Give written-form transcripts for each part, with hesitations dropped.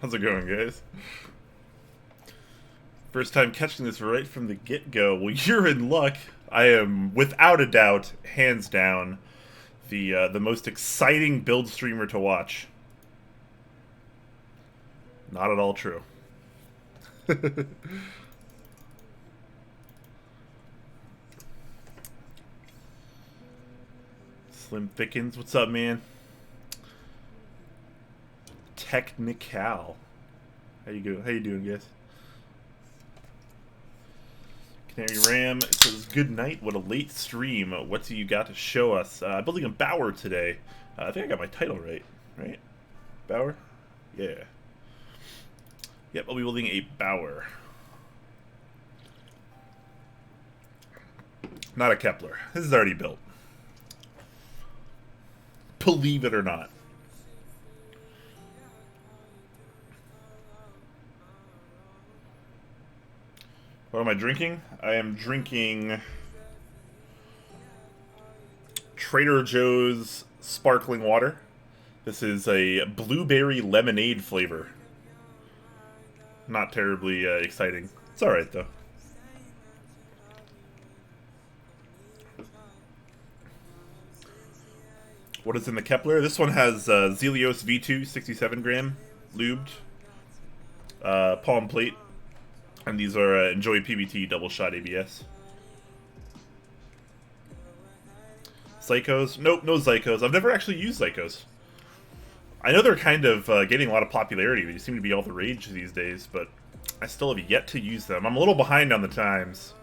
How's it going, guys? First time catching this right from the get-go. Well, you're in luck. I am, without a doubt, hands down, the most exciting build streamer to watch. Not at all true. Slim Thickens, what's up, man? Technical. How you doing, guys? Canary Ram says, good night, what a late stream. What do you got to show us? Building a Bauer today. I think I got my title right? Bauer? Yeah. Yep, I'll be building a Bauer. Not a Kepler. This is already built. Believe it or not. What am I drinking? I am drinking Trader Joe's sparkling water. This is a blueberry lemonade flavor. Not terribly exciting. It's alright, though. What is in the Kepler? This one has Zelios V2, 67 gram, lubed, palm plate, And these are Enjoy PBT double shot ABS. Zycos? Nope, no Zycos. I've never actually used Zycos. I know they're kind of getting a lot of popularity. They seem to be all the rage these days, but I still have yet to use them. I'm a little behind on the times.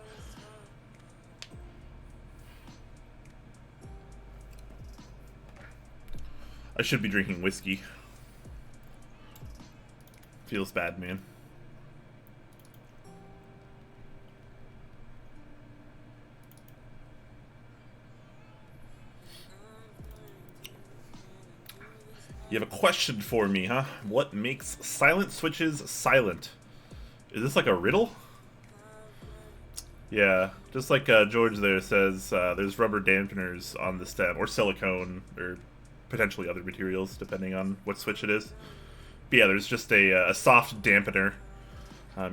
I should be drinking whiskey. Feels bad, man. You have a question for me, huh? What makes silent switches silent? Is this like a riddle? Yeah, just like George there says, there's rubber dampeners on the stem, or silicone, or potentially other materials, depending on what switch it is. But yeah, there's just a soft dampener,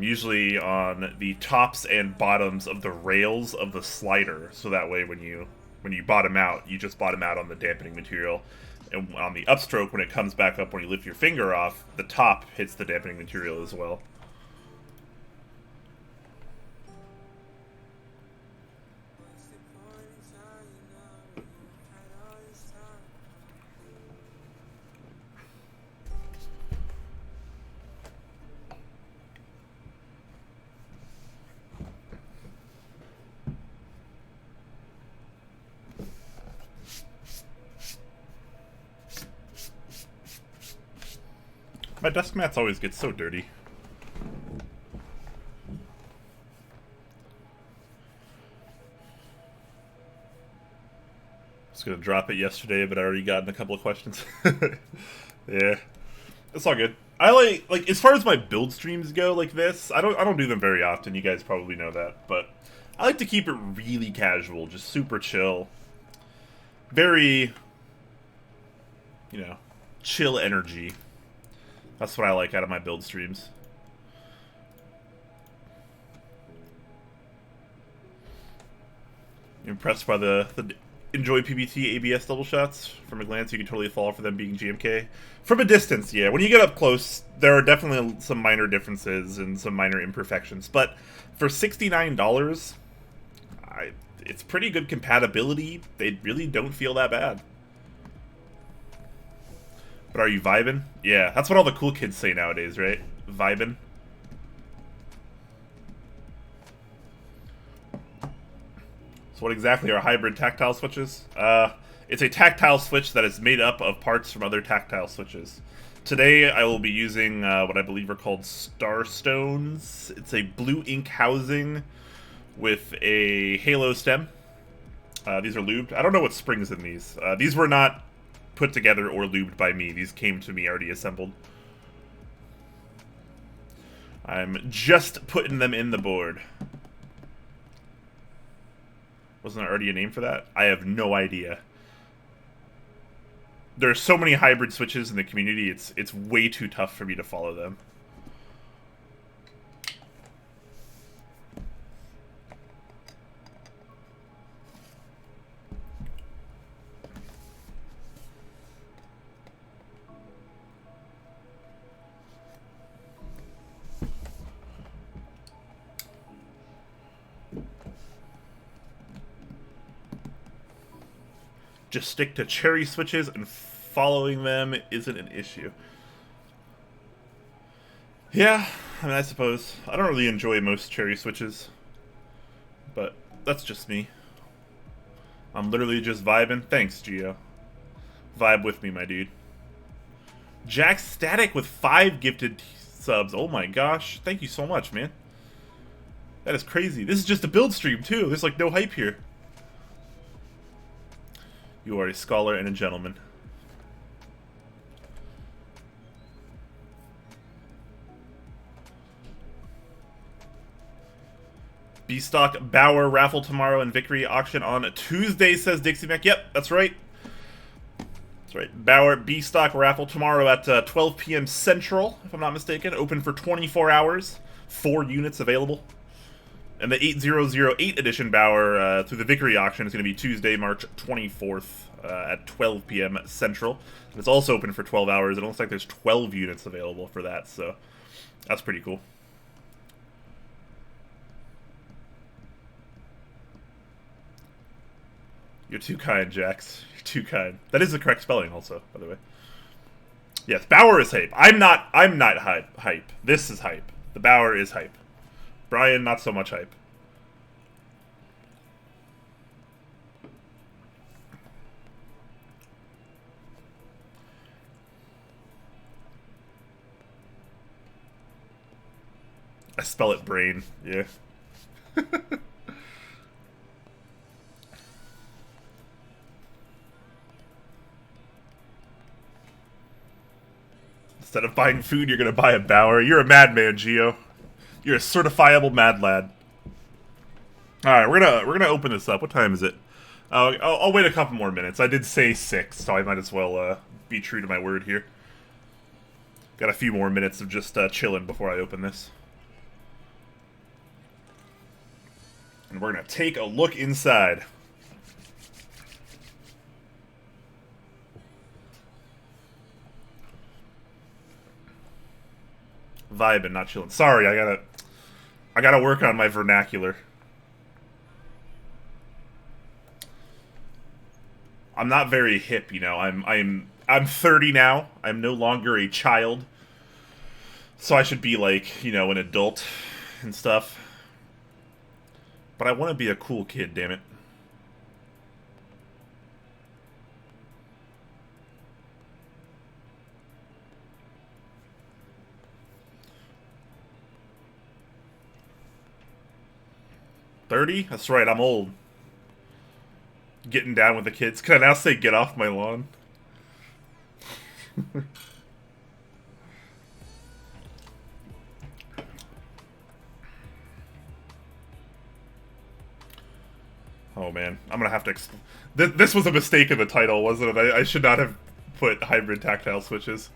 usually on the tops and bottoms of the rails of the slider, so that way when you bottom out, you just bottom out on the dampening material. And on the upstroke, when it comes back up when you lift your finger off, the top hits the dampening material as well. My desk mats always get so dirty. I was gonna drop it yesterday, but I already gotten a couple of questions. Yeah, it's all good. I like as far as my build streams go, like this. I don't do them very often. You guys probably know that, but I like to keep it really casual, just super chill. Very, you know, chill energy. That's what I like out of my build streams. Impressed by the Enjoy PBT ABS double shots? From a glance, you can totally fall for them being GMK. From a distance, yeah. When you get up close, there are definitely some minor differences and some minor imperfections. But for $69, it's pretty good compatibility. They really don't feel that bad. But are you vibing? Yeah, that's what all the cool kids say nowadays, right? Vibing. So what exactly are hybrid tactile switches? It's a tactile switch that is made up of parts from other tactile switches. Today I will be using what I believe are called Starstones. It's a blue ink housing with a halo stem. These are lubed. I don't know what springs in these. These were not put together or lubed by me. These came to me already assembled. I'm just putting them in the board. Wasn't there already a name for that? I have no idea. There are so many hybrid switches in the community, it's way too tough for me to follow them. Just stick to cherry switches and following them isn't an issue. Yeah, I mean, I suppose. I don't really enjoy most cherry switches, but that's just me. I'm literally just vibing. Thanks, Gio. Vibe with me, my dude. Jack Static with 5 gifted subs. Oh my gosh. Thank you so much, man. That is crazy. This is just a build stream, too. There's like no hype here. You are a scholar and a gentleman. B-Stock Bauer raffle tomorrow and Victory auction on Tuesday, says Dixie Mac. Yep, that's right. That's right. Bauer B-Stock raffle tomorrow at 12 p.m. Central, if I'm not mistaken. Open for 24 hours. 4 units available. And the 8008 edition Bauer through the Victory auction is going to be Tuesday, March 24th at 12 p.m. Central. And it's also open for 12 hours. It looks like there's 12 units available for that, so that's pretty cool. You're too kind, Jax. You're too kind. That is the correct spelling, also, by the way. Yes, Bauer is hype. I'm not hype. This is hype. The Bauer is hype. Brian, not so much hype. I spell it brain. Yeah. Instead of buying food, you're gonna buy a Bauer. You're a madman, Geo. You're a certifiable mad lad. All right, we're gonna open this up. What time is it? I'll wait a couple more minutes. I did say 6, so I might as well be true to my word here. Got a few more minutes of just chilling before I open this. And we're gonna take a look inside. Vibing, not chilling. Sorry, I gotta work on my vernacular. I'm not very hip, you know. I'm 30 now. I'm no longer a child. So I should be like, you know, an adult and stuff. But I want to be a cool kid, damn it. "30? That's right, I'm old. Getting down with the kids. Can I now say get off my lawn?" Oh man, I'm gonna have to this was a mistake in the title, wasn't it? I should not have put hybrid tactile switches.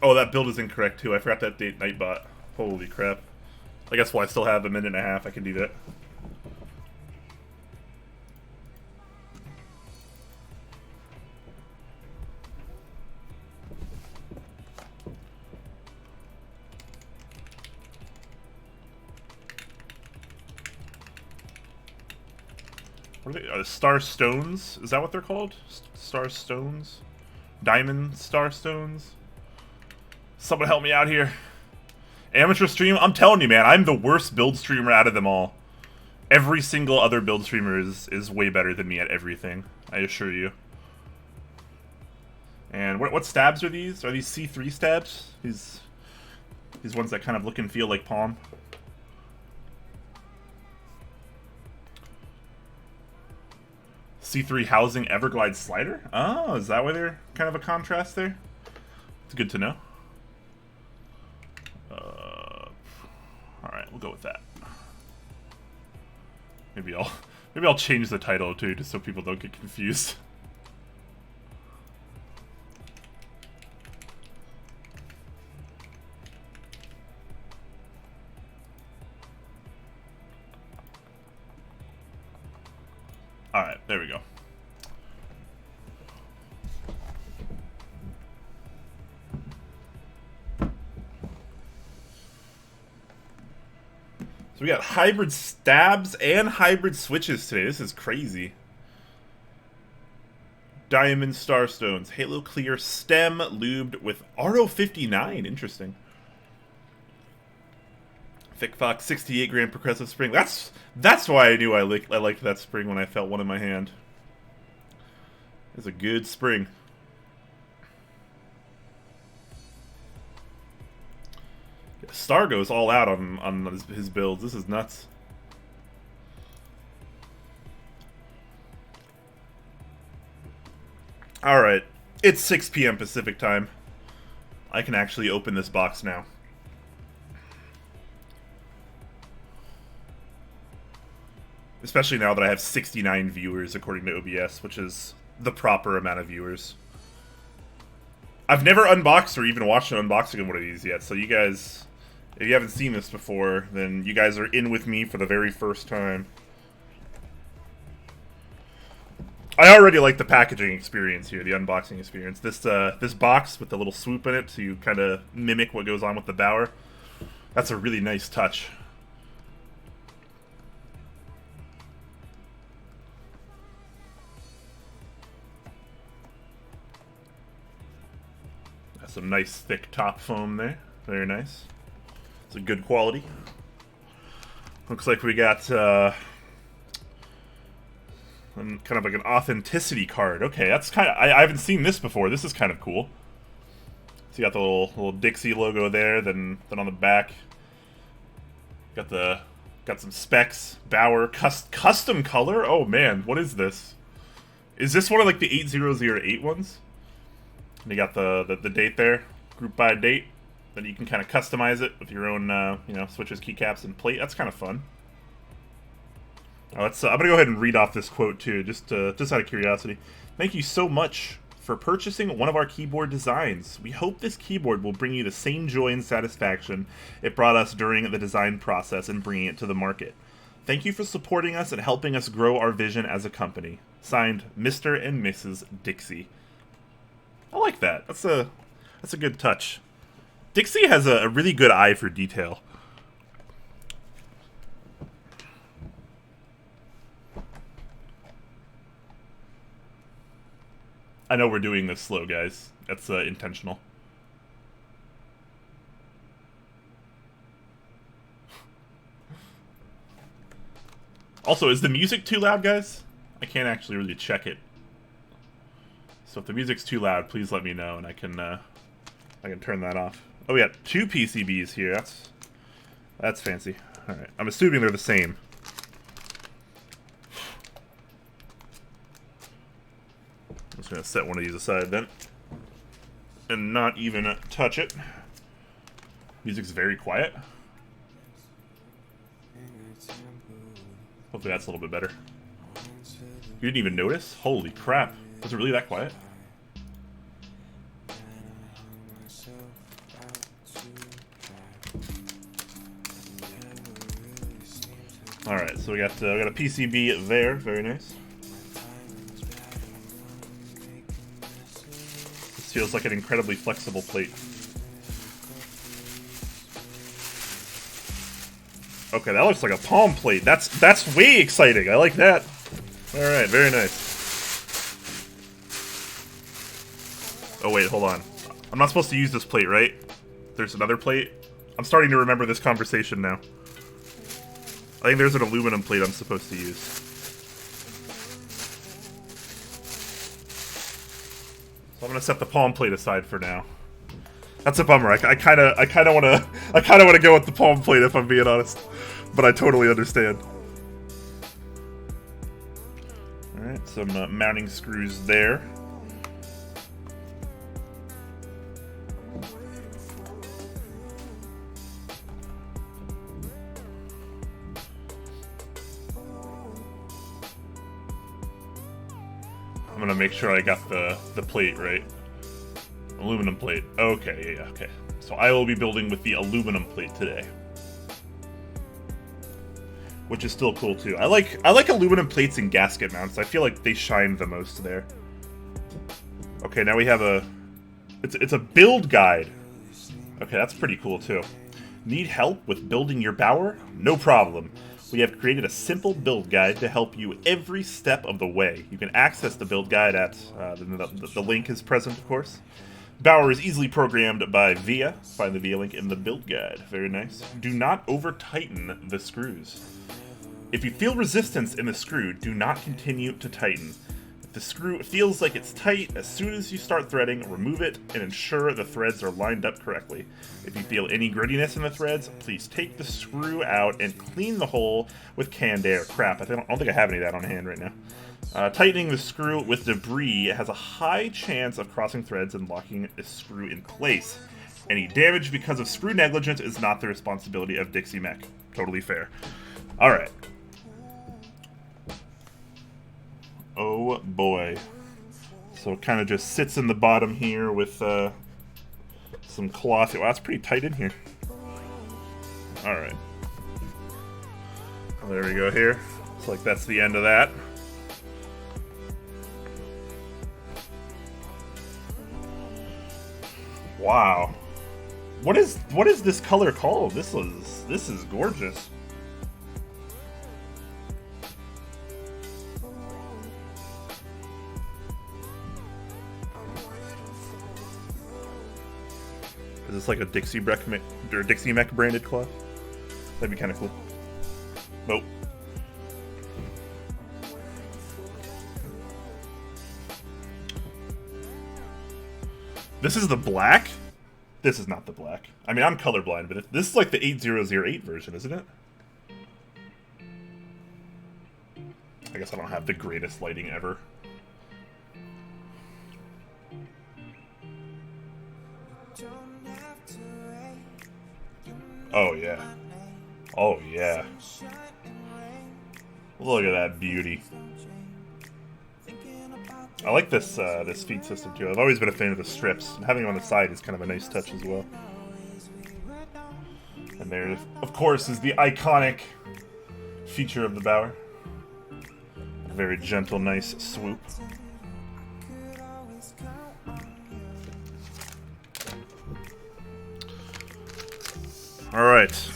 Oh, that build is incorrect too. I forgot to update Nightbot. Holy crap. I guess while I still have a minute and a half, I can do that. What are they? Star Stones? Is that what they're called? Star Stones? Diamond Star Stones? Someone help me out here. Amateur stream? I'm telling you, man, I'm the worst build streamer out of them all. Every single other build streamer is way better than me at everything, I assure you. And what stabs are these? Are these C3 stabs? These ones that kind of look and feel like palm? C3 housing Everglide slider? Oh, is that why they're kind of a contrast there? It's good to know. Alright, we'll go with that. Maybe I'll change the title too, just so people don't get confused. Alright, there we go. So we got hybrid stabs and hybrid switches today. This is crazy. Diamond Starstones. Halo Clear stem lubed with RO59. Interesting. Thick Fox 68 gram progressive spring. That's why I knew I liked that spring when I felt one in my hand. It's a good spring. Star goes all out on his builds. This is nuts. Alright. It's 6 p.m. Pacific time. I can actually open this box now. Especially now that I have 69 viewers according to OBS, which is the proper amount of viewers. I've never unboxed or even watched an unboxing of one of these yet, so you guys, if you haven't seen this before, then you guys are in with me for the very first time. I already like the packaging experience here, the unboxing experience. This box with the little swoop in it to kind of mimic what goes on with the Bauer, that's a really nice touch. Some nice thick top foam there. Very nice. It's a good quality. Looks like we got kind of like an authenticity card. Okay, that's kind of... I haven't seen this before. This is kind of cool. So you got the little Dixie logo there. Then on the back, got some specs. Bauer custom color. Oh man, what is this? Is this one of like the 8008 ones? And you got the date there, group by date. Then you can kind of customize it with your own, you know, switches, keycaps, and plate. That's kind of fun. I'm gonna go ahead and read off this quote too, just out of curiosity. Thank you so much for purchasing one of our keyboard designs. We hope this keyboard will bring you the same joy and satisfaction it brought us during the design process and bringing it to the market. Thank you for supporting us and helping us grow our vision as a company. Signed, Mr. and Mrs. Dixie. I like that. That's a good touch. Dixie has a really good eye for detail. I know we're doing this slow, guys. That's intentional. Also, is the music too loud, guys? I can't actually really check it. So if the music's too loud, please let me know, and I can turn that off. Oh, we got 2 PCBs here. That's fancy. All right, I'm assuming they're the same. I'm just gonna set one of these aside then, and not even touch it. Music's very quiet. Hopefully that's a little bit better. You didn't even notice? Holy crap. Was it really that quiet? Alright, so we got a PCB there. Very nice. This feels like an incredibly flexible plate. Okay, that looks like a palm plate. That's way exciting. I like that. Alright, very nice. Oh wait, hold on. I'm not supposed to use this plate, right? There's another plate? I'm starting to remember this conversation now. I think there's an aluminum plate I'm supposed to use. So I'm gonna set the palm plate aside for now. That's a bummer. I kind of wanna go with the palm plate if I'm being honest, but I totally understand. All right, some mounting screws there. I'm gonna make sure I got the plate right. Aluminum plate. Okay, yeah, okay. So I will be building with the aluminum plate today, which is still cool too. I like aluminum plates and gasket mounts. I feel like they shine the most there. Okay, now we have it's a build guide. Okay, that's pretty cool too. Need help with building your Bauer? No problem. We have created a simple build guide to help you every step of the way. You can access the build guide at, the link is present, of course. Bauer is easily programmed by VIA. Find the VIA link in the build guide. Very nice. Do not over-tighten the screws. If you feel resistance in the screw, do not continue to tighten. If the screw feels like it's tight, as soon as you start threading, remove it and ensure the threads are lined up correctly. If you feel any grittiness in the threads, please take the screw out and clean the hole with canned air. Crap, I don't think I have any of that on hand right now. Tightening the screw with debris has a high chance of crossing threads and locking the screw in place. Any damage because of screw negligence is not the responsibility of Dixie Mech. Totally fair. Alright. Oh boy. So it kind of just sits in the bottom here with some cloth. Wow, that's pretty tight in here. Alright. Well, there we go here. Looks like that's the end of that. Wow. What is this color called? This is gorgeous. Is this like a Dixie Mech branded cloth? That'd be kind of cool. Nope. This is the black? This is not the black. I mean, I'm colorblind, but this is like the 8008 version, isn't it? I guess I don't have the greatest lighting ever. Oh, yeah. Oh, yeah. Look at that beauty. I like this this feed system too. I've always been a fan of the strips, and having them on the side is kind of a nice touch as well. And there, of course, is the iconic feature of the Bauer. A very gentle, nice swoop. Alright.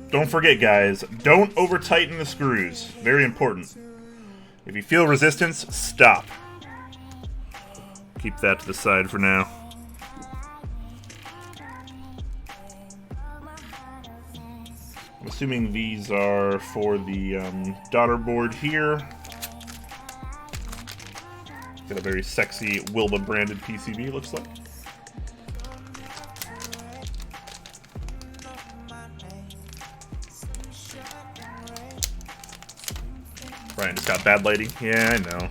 Don't forget, guys, don't over-tighten the screws. Very important. If you feel resistance, stop. Keep that to the side for now. I'm assuming these are for the daughter board here. Got a very sexy Wilba branded PCB, looks like. Brian just got bad lighting. Yeah, I know.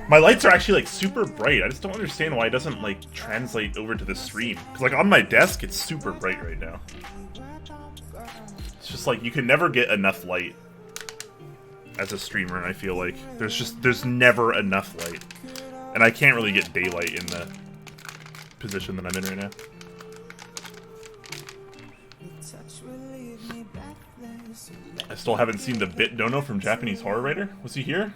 My lights are actually, like, super bright. I just don't understand why it doesn't, like, translate over to the stream. Because, like, on my desk, it's super bright right now. It's just, like, you can never get enough light as a streamer, I feel like. There's never enough light. And I can't really get daylight in the position that I'm in right now. I still haven't seen the Bit Dono from Japanese Horror Writer. Was he here?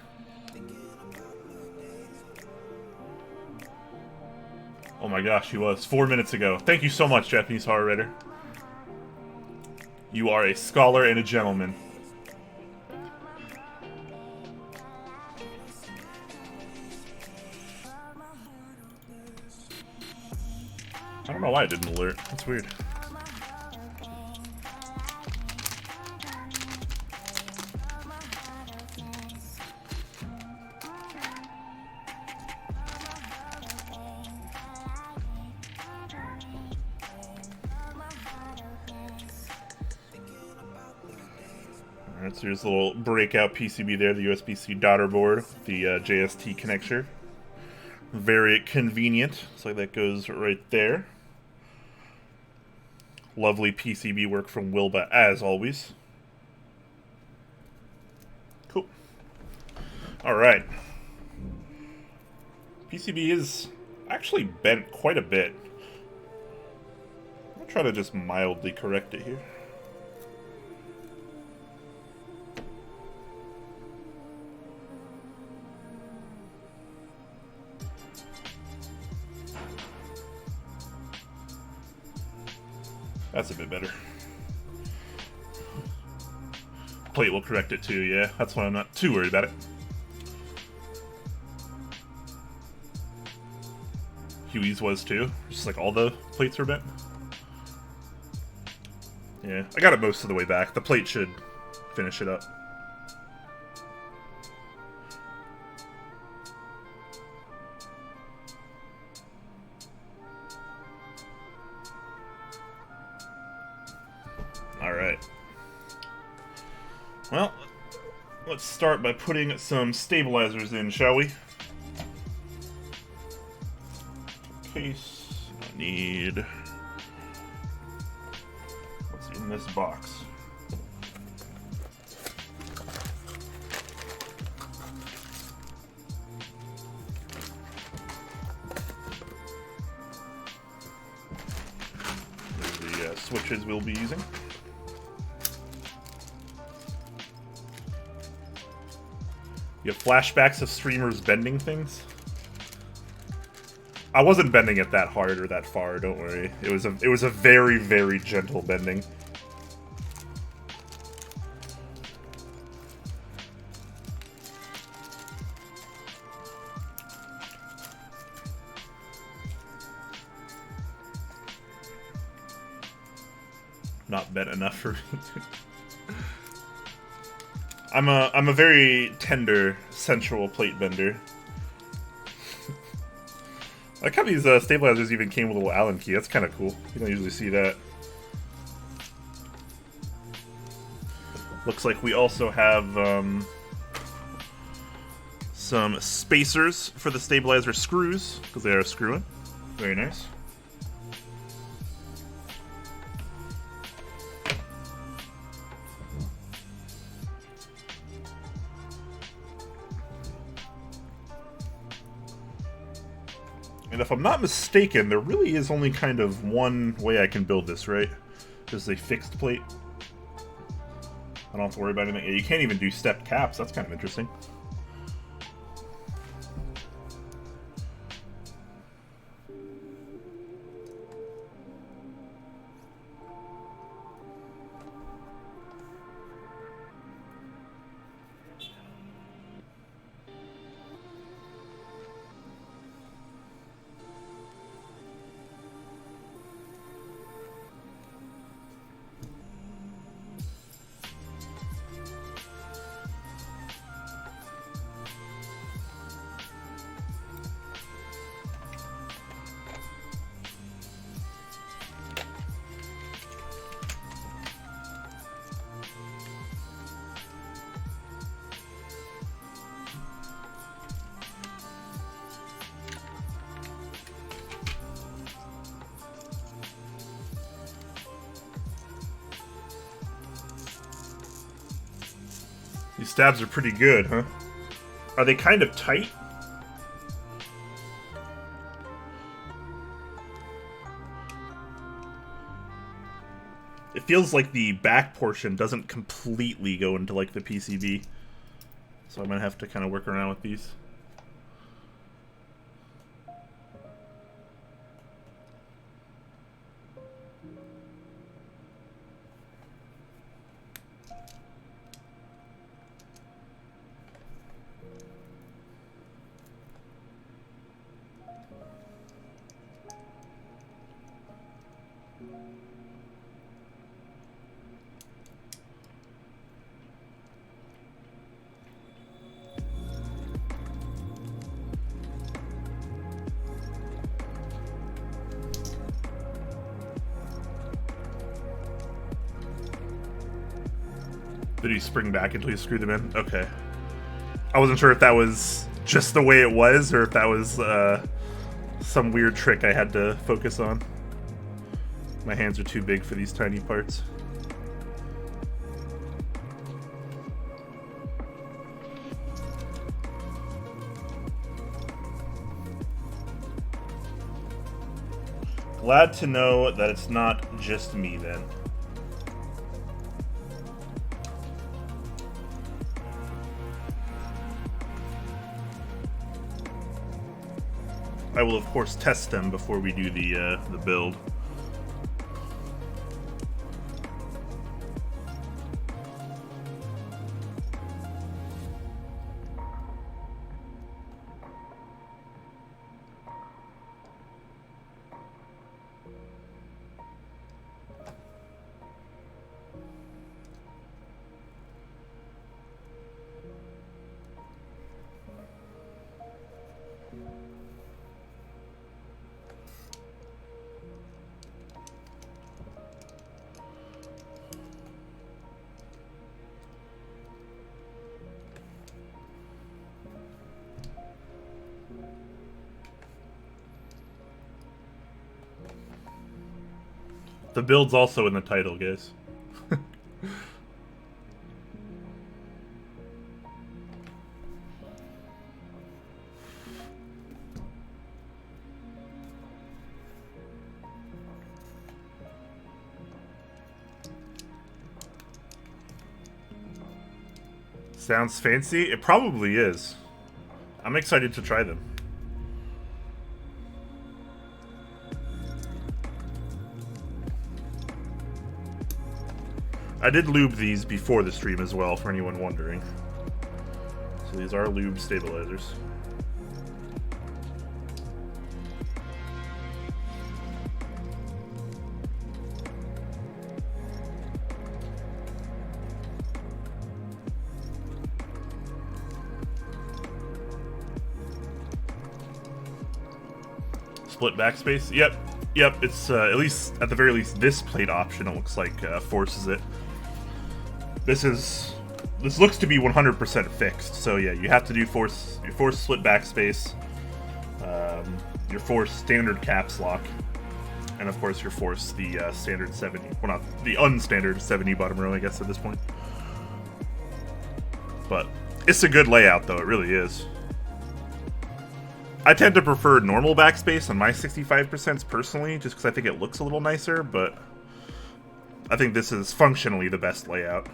Oh my gosh, he was. 4 minutes ago. Thank you so much, Japanese Horror Writer. You are a scholar and a gentleman. I don't know why it didn't alert. That's weird. Alright, so here's a little breakout PCB there, the USB-C daughter board, the JST connector. Very convenient. So that goes right there. Lovely PCB work from Wilba, as always. Cool. Alright. PCB is actually bent quite a bit. I'll try to just mildly correct it here. That's a bit better. Plate will correct it too, yeah. That's why I'm not too worried about it. Huey's was too. Just like all the plates were bent. Yeah, I got it most of the way back. The plate should finish it up. Alright. Well, let's start by putting some stabilizers in, shall we? Case, I need... what's in this box? There's the switches we'll be using. You have flashbacks of streamers bending things? I wasn't bending it that hard or that far, don't worry. It was a very, very gentle bending. not bent enough for me. I'm a very tender, sensual plate bender. I like how these stabilizers even came with a little Allen key. That's kind of cool. You don't usually see that. Looks like we also have some spacers for the stabilizer screws, because they are screwing. Very nice. And if I'm not mistaken, there really is only kind of one way I can build this, right? Just a fixed plate. I don't have to worry about anything. Yeah, you can't even do stepped caps. That's kind of interesting. These stabs are pretty good, huh? Are they kind of tight? It feels like the back portion doesn't completely go into like the PCB. So I'm gonna have to kind of work around with these. Did he spring back until you screwed them in? Okay. I wasn't sure if that was just the way it was, or if that was some weird trick I had to focus on. My hands are too big for these tiny parts. Glad to know that it's not just me then. I will, of course, test them before we do the build. The build's also in the title, guys. Sounds fancy? It probably is. I'm excited to try them. I did lube these before the stream as well, for anyone wondering. So these are lube stabilizers. split backspace. Yep, yep. It's at least, at the very least, this plate option. It looks like forces it. This looks to be 100% fixed. So yeah, you have to do your force split backspace, your force standard caps lock, and of course your force the standard 70. Well, not the unstandard 70 bottom row, I guess at this point. But it's a good layout, though. It really is. I tend to prefer normal backspace on my 65% personally, just because I think it looks a little nicer, but I think this is functionally the best layout.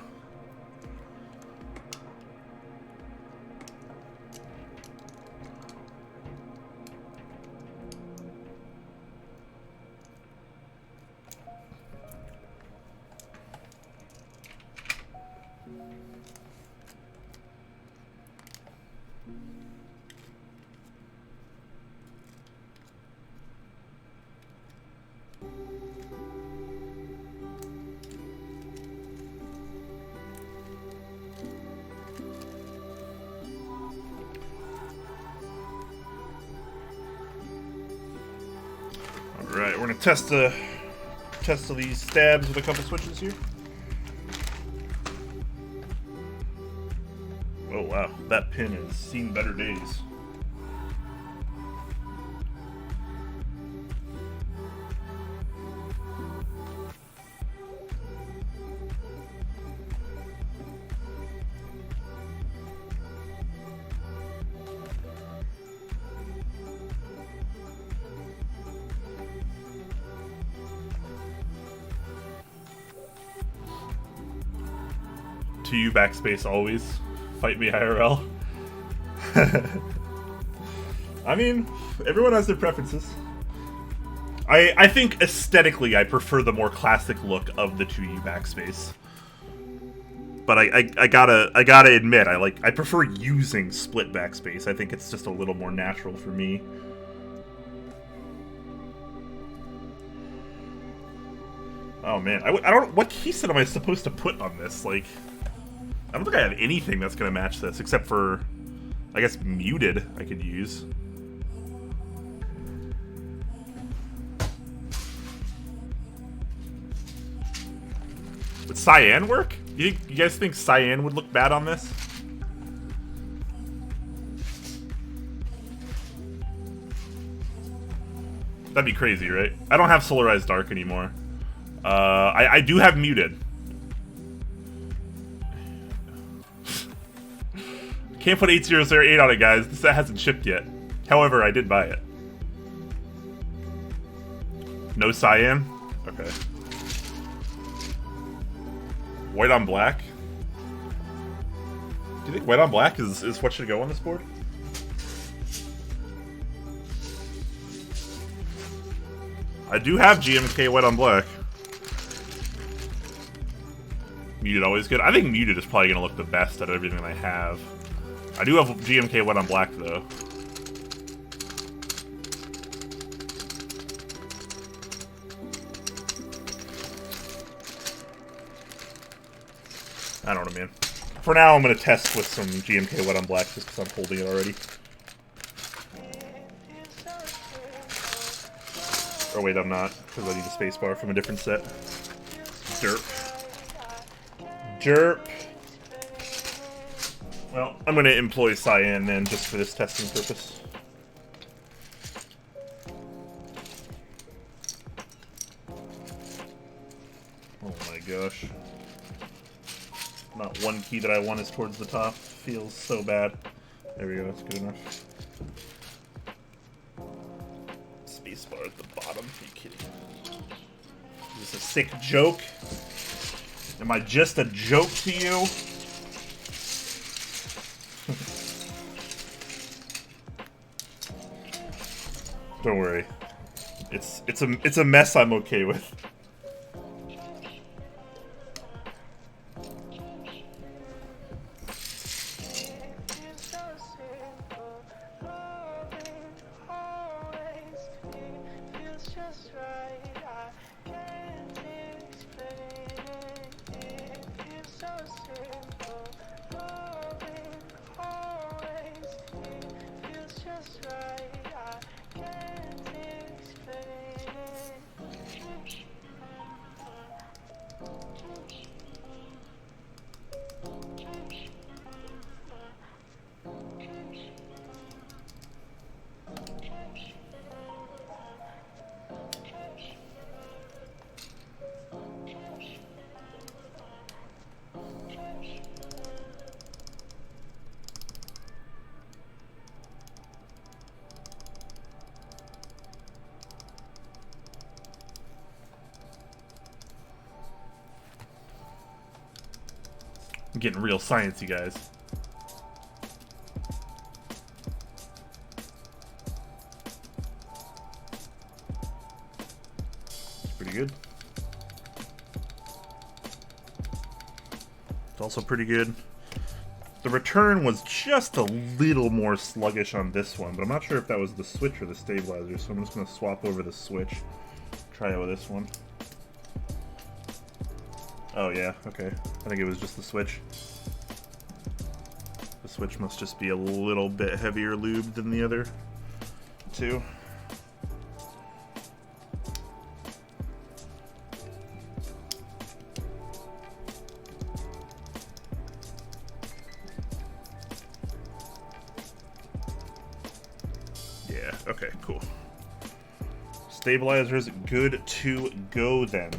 Alright, we're gonna test these stabs with a couple switches here. Oh wow, that pin has seen better days. To you, backspace always. Fight me IRL. I mean, everyone has their preferences. I think aesthetically I prefer the more classic look of the 2U backspace. But I gotta admit, I prefer using split backspace. I think it's just a little more natural for me. Oh man, I don't. What keyset am I supposed to put on this? Like, I don't think I have anything that's gonna match this except for, I guess, muted. I could use. Would cyan work? You guys think cyan would look bad on this? That'd be crazy, right? I don't have Solarized Dark anymore. I do have muted. Can't put 8008 on it, guys. This set hasn't shipped yet. However, I did buy it. No cyan? Okay. White on black? Do you think white on black is what should go on this board? I do have GMK white on black. Muted always good. I think muted is probably going to look the best out of everything I have. I do have GMK white on black, though. I don't know, man. For now, I'm going to test with some GMK white on black just because I'm holding it already. Or wait, I'm not, because I need a spacebar from a different set. Derp. Derp. Well, I'm going to employ cyan then, just for this testing purpose. Oh my gosh. Not one key that I want is towards the top. Feels so bad. There we go, that's good enough. Spacebar at the bottom, are you kidding? Is this a sick joke? Am I just a joke to you? Don't worry. It's a mess I'm okay with. I'm getting real sciencey, guys. It's pretty good. It's also pretty good. The return was just a little more sluggish on this one, but I'm not sure if that was the switch or the stabilizer, so I'm just going to swap over the switch. Try it with this one. Oh yeah, okay. I think it was just the switch. The switch must just be a little bit heavier lubed than the other two. Yeah, okay, cool. Stabilizer's good to go then.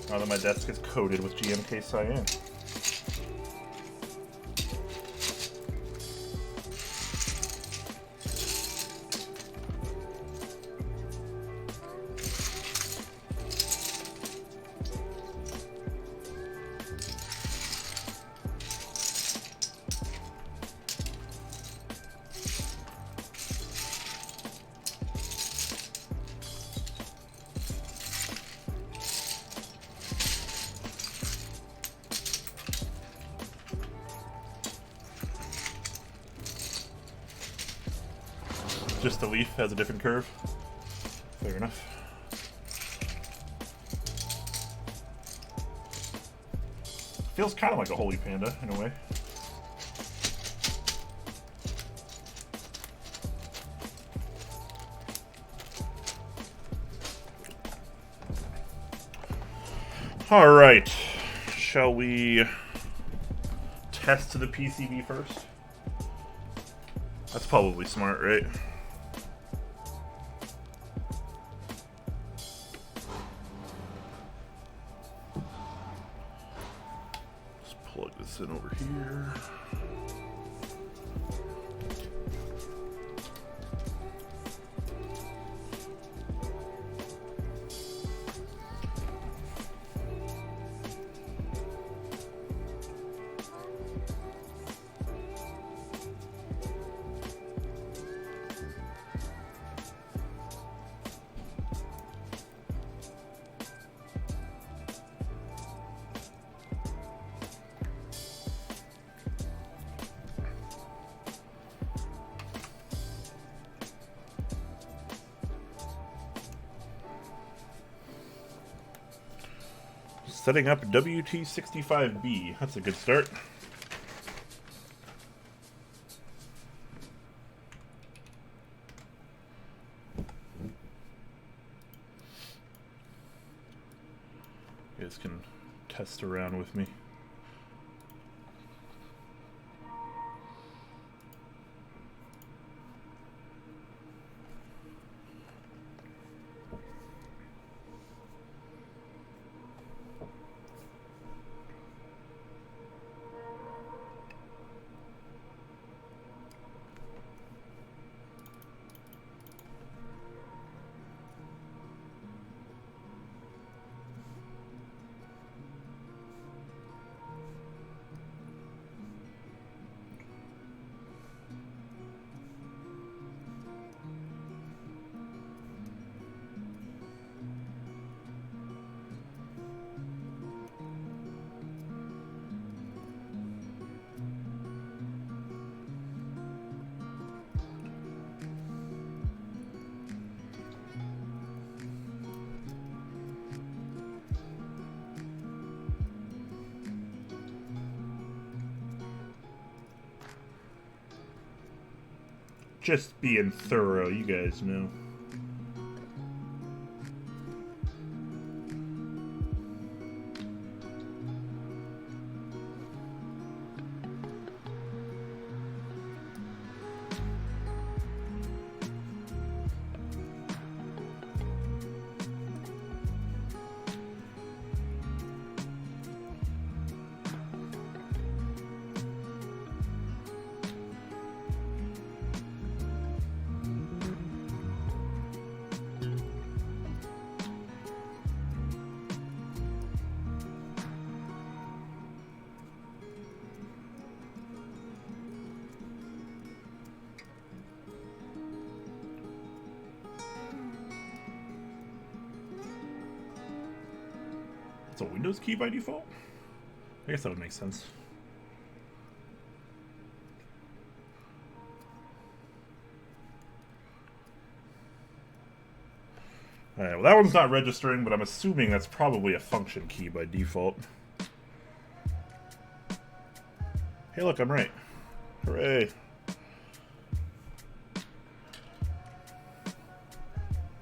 Now that my desk is coated with GMK cyan. Just the leaf has a different curve. Fair enough. Feels kind of like a Holy Panda in a way. All right, shall we test the PCB first? That's probably smart, right? Plug this in over here. Setting up WT65B. That's a good start. You guys can test around with me. Just being thorough, you guys know. It's a Windows key by default? I guess that would make sense. Alright, well that one's not registering, but I'm assuming that's probably a function key by default. Hey look, I'm right. Hooray.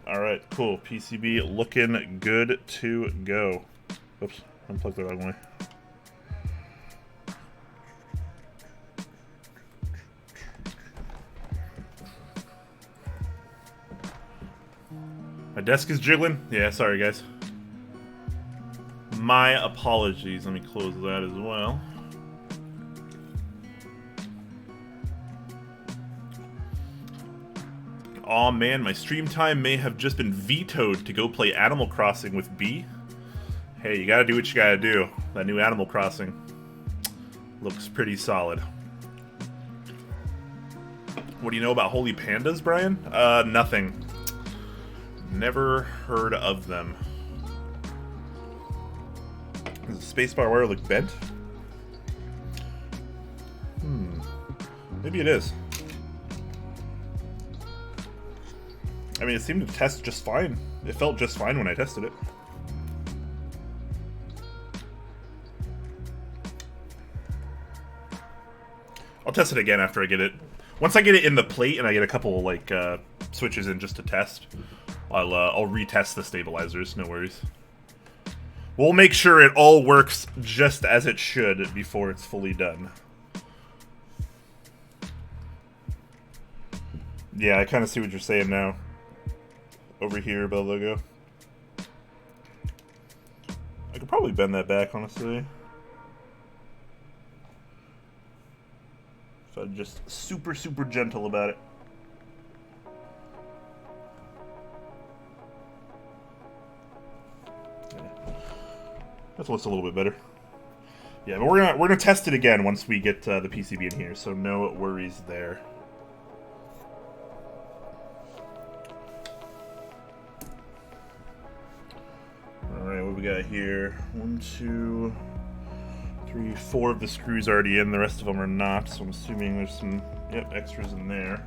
Alright, cool. PCB looking good to go. Oops, unplugged the wrong way. My desk is jiggling? Yeah, sorry guys. My apologies. Let me close that as well. Aw man, my stream time may have just been vetoed to go play Animal Crossing with B. Hey, you gotta do what you gotta do. That new Animal Crossing looks pretty solid. What do you know about Holy Pandas, Brian? Nothing. Never heard of them. Does the spacebar wire look bent? Maybe it is. I mean, it seemed to test just fine. It felt just fine when I tested it. I'll test it again after I get it. Once I get it in the plate and I get a couple, like, switches in just to test, I'll retest the stabilizers, no worries. We'll make sure it all works just as it should before it's fully done. Yeah, I kind of see what you're saying now. Over here by the logo. I could probably bend that back, honestly. If I'm just super, super gentle about it. Yeah. That looks a little bit better. Yeah, but we're gonna test it again once we get the PCB in here, so no worries there. Alright, what we got here? 1, 2, 3, 4 of the screws already in, the rest of them are not, so I'm assuming there's some, yep, extras in there.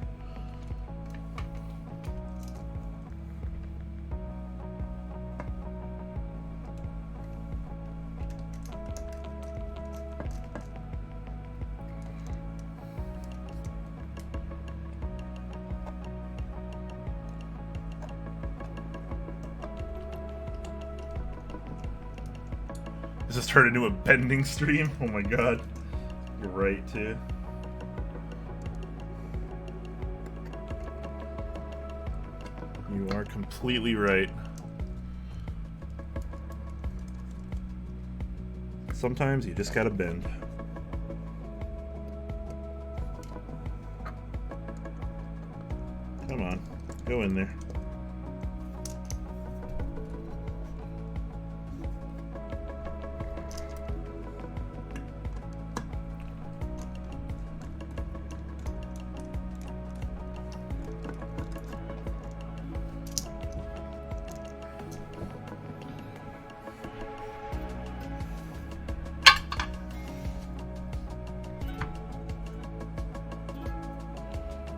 This has turned into a bending stream? Oh my god. You're right, too. You are completely right. Sometimes you just gotta bend. Come on, go in there.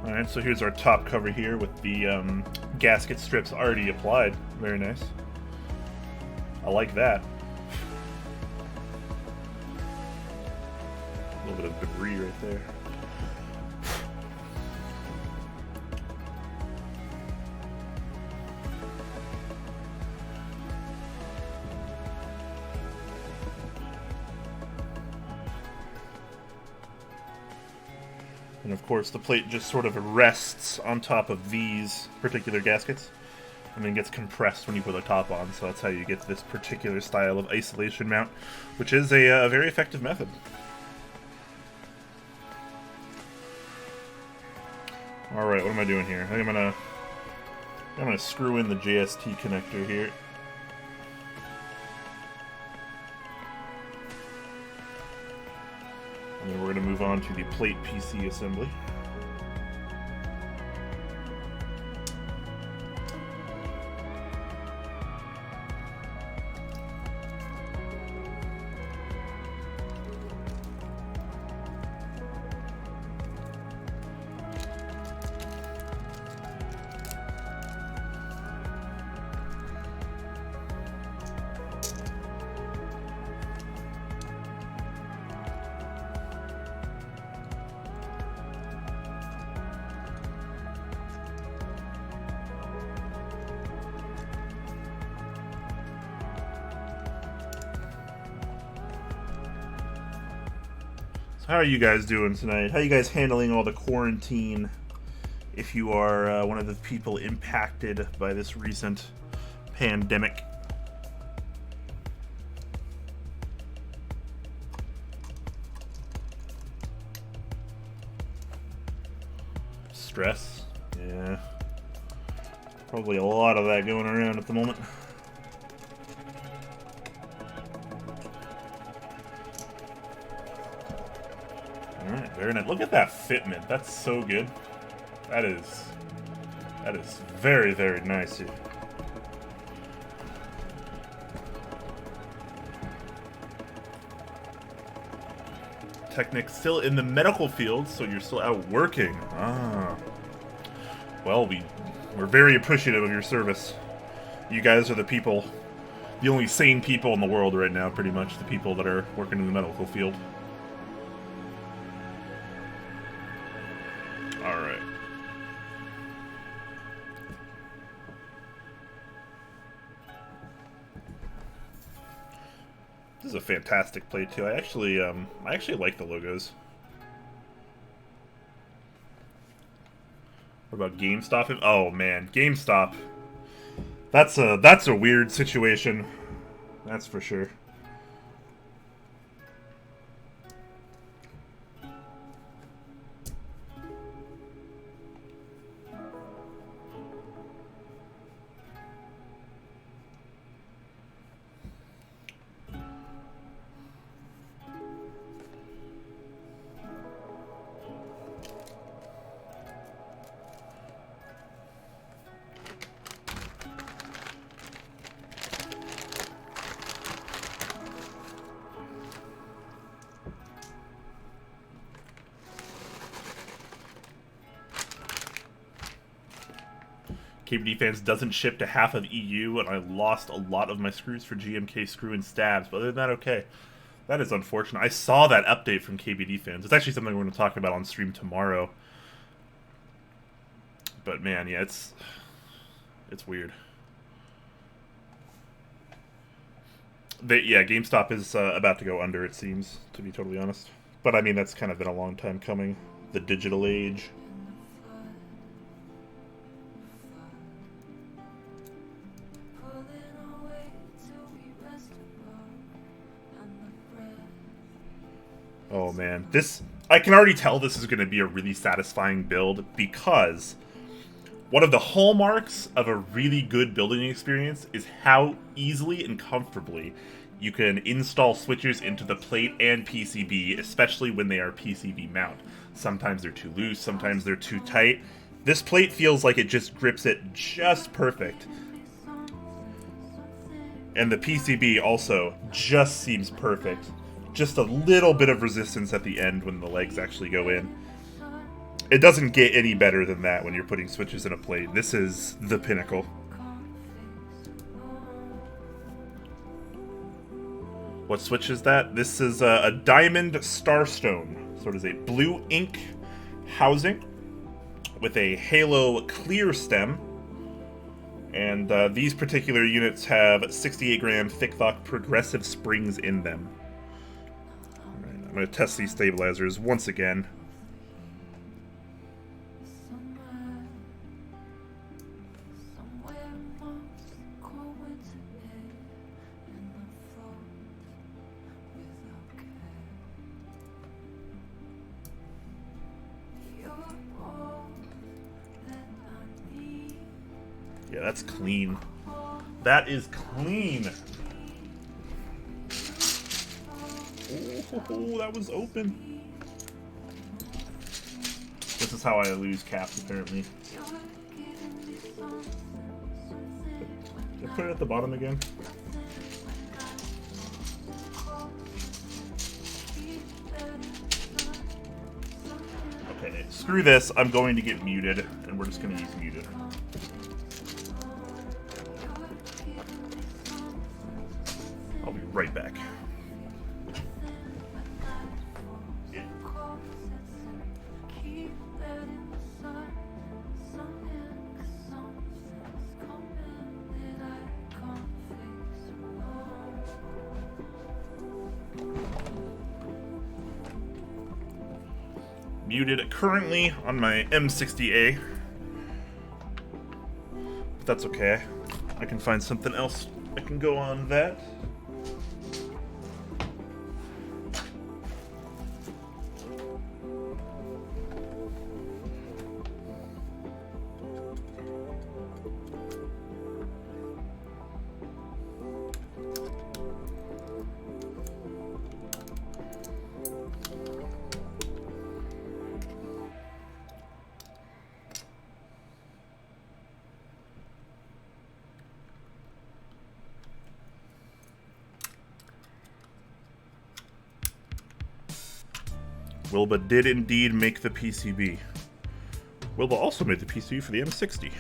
Alright, so here's our top cover here with the gasket strips already applied. Very nice. I like that. A little bit of debris right there. And of course, the plate just sort of rests on top of these particular gaskets, and then gets compressed when you put the top on, so that's how you get this particular style of isolation mount, which is a very effective method. Alright, what am I doing here? I think I'm gonna screw in the JST connector here. And then we're going to move on to the plate PC assembly. So how are you guys doing tonight? How are you guys handling all the quarantine? If you are one of the people impacted by this recent pandemic. Stress? Yeah. Probably a lot of that going around at the moment. Alright, very nice. Look at that fitment. That's so good. That is very, very nice here. Technic still in the medical field, so you're still out working. Ah. Well, we're very appreciative of your service. You guys are the people, the only sane people in the world right now, pretty much. The people that are working in the medical field. Alright. This is a fantastic play too. I actually like the logos. What about GameStop? Oh man, GameStop. That's a weird situation. That's for sure. KBD Fans doesn't ship to half of EU, and I lost a lot of my screws for GMK screw and stabs, but other than that, okay. That is unfortunate. I saw that update from KBD Fans. It's actually something we're going to talk about on stream tomorrow. But man, yeah, it's weird. Yeah, GameStop is about to go under, it seems, to be totally honest. But I mean, that's kind of been a long time coming. The digital age. Oh man, I can already tell this is going to be a really satisfying build, because one of the hallmarks of a really good building experience is how easily and comfortably you can install switches into the plate and PCB, especially when they are PCB mount. Sometimes they're too loose, sometimes they're too tight. This plate feels like it just grips it just perfect. And the PCB also just seems perfect. Just a little bit of resistance at the end when the legs actually go in. It doesn't get any better than that when you're putting switches in a plate. This is the pinnacle. What switch is that? This is a Diamond Starstone. So it is a blue ink housing with a halo clear stem. And these particular units have 68 gram thick-thock progressive springs in them. I'm going to test these stabilizers once again. Yeah, that's clean. That is clean. Oh, that was open. This is how I lose caps, apparently. Did I put it at the bottom again? Okay, screw this. I'm going to get muted, and we're just going to use muted. I'll be right back. muted currently on my M60A. But that's okay. I can find something else I can go on that. Wilbur did indeed make the PCB. Wilbur also made the PCB for the M60.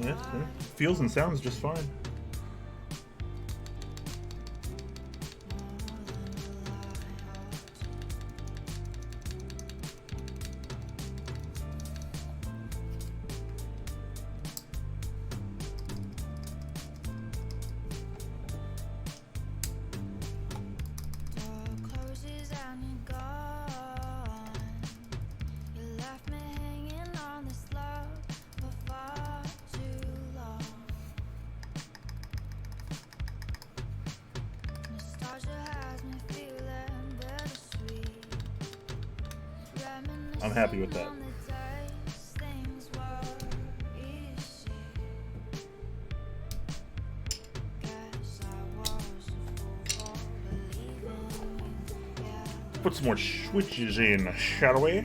Yeah, feels and sounds just fine. I'm happy with that. Put some more switches in, shall we?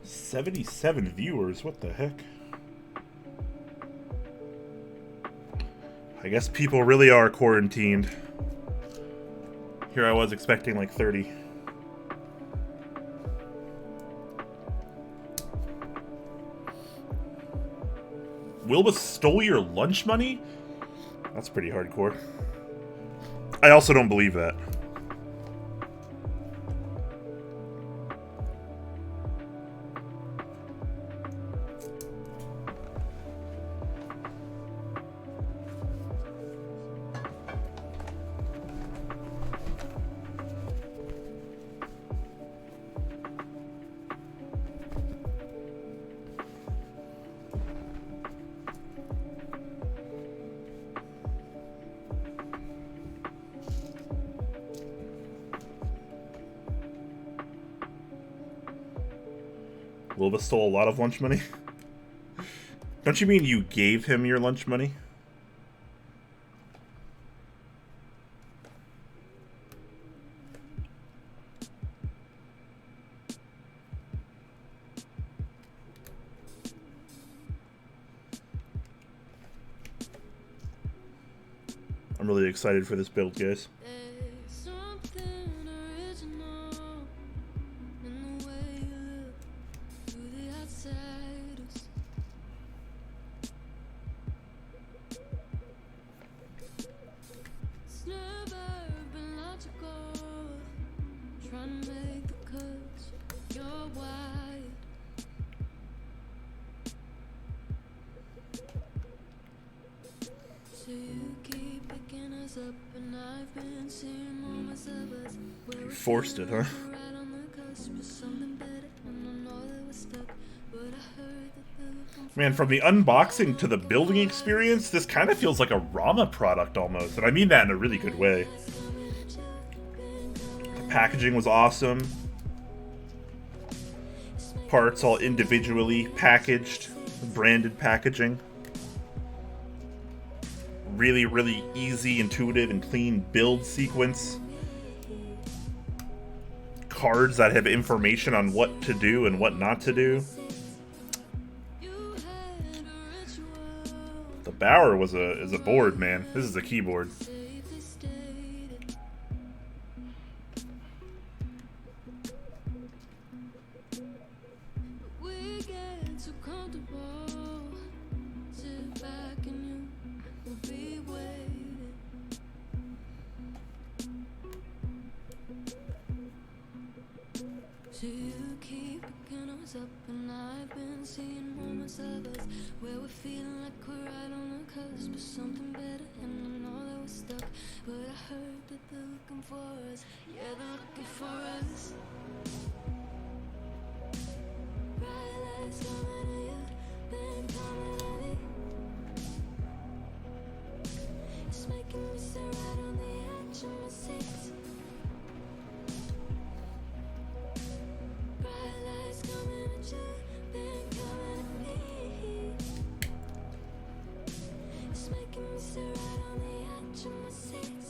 $77 viewers, what the heck? I guess people really are quarantined. Here I was expecting like 30. Wilbur stole your lunch money? That's pretty hardcore. I also don't believe that. Wilbur stole a lot of lunch money? Don't you mean you gave him your lunch money? I'm really excited for this build, guys. You forced it, huh? Man, from the unboxing to the building experience, this kind of feels like a Rama product almost, and I mean that in a really good way. The packaging was awesome. Parts all individually packaged, branded packaging. Really, really easy, intuitive, and clean build sequence. Cards that have information on what to do and what not to do. The Bauer is a board, man. This is a keyboard. Up and I've been seeing moments of us where we're feeling like we're right on the cusp of something better, and I know that we're stuck, but I heard that they're looking for us. Yeah, they're looking for us. Bright lights coming to you, then coming at me. It's making me sit right on the edge of my seat. Bright lights coming at you, then coming at me. It's making me sit right on the edge of my seat.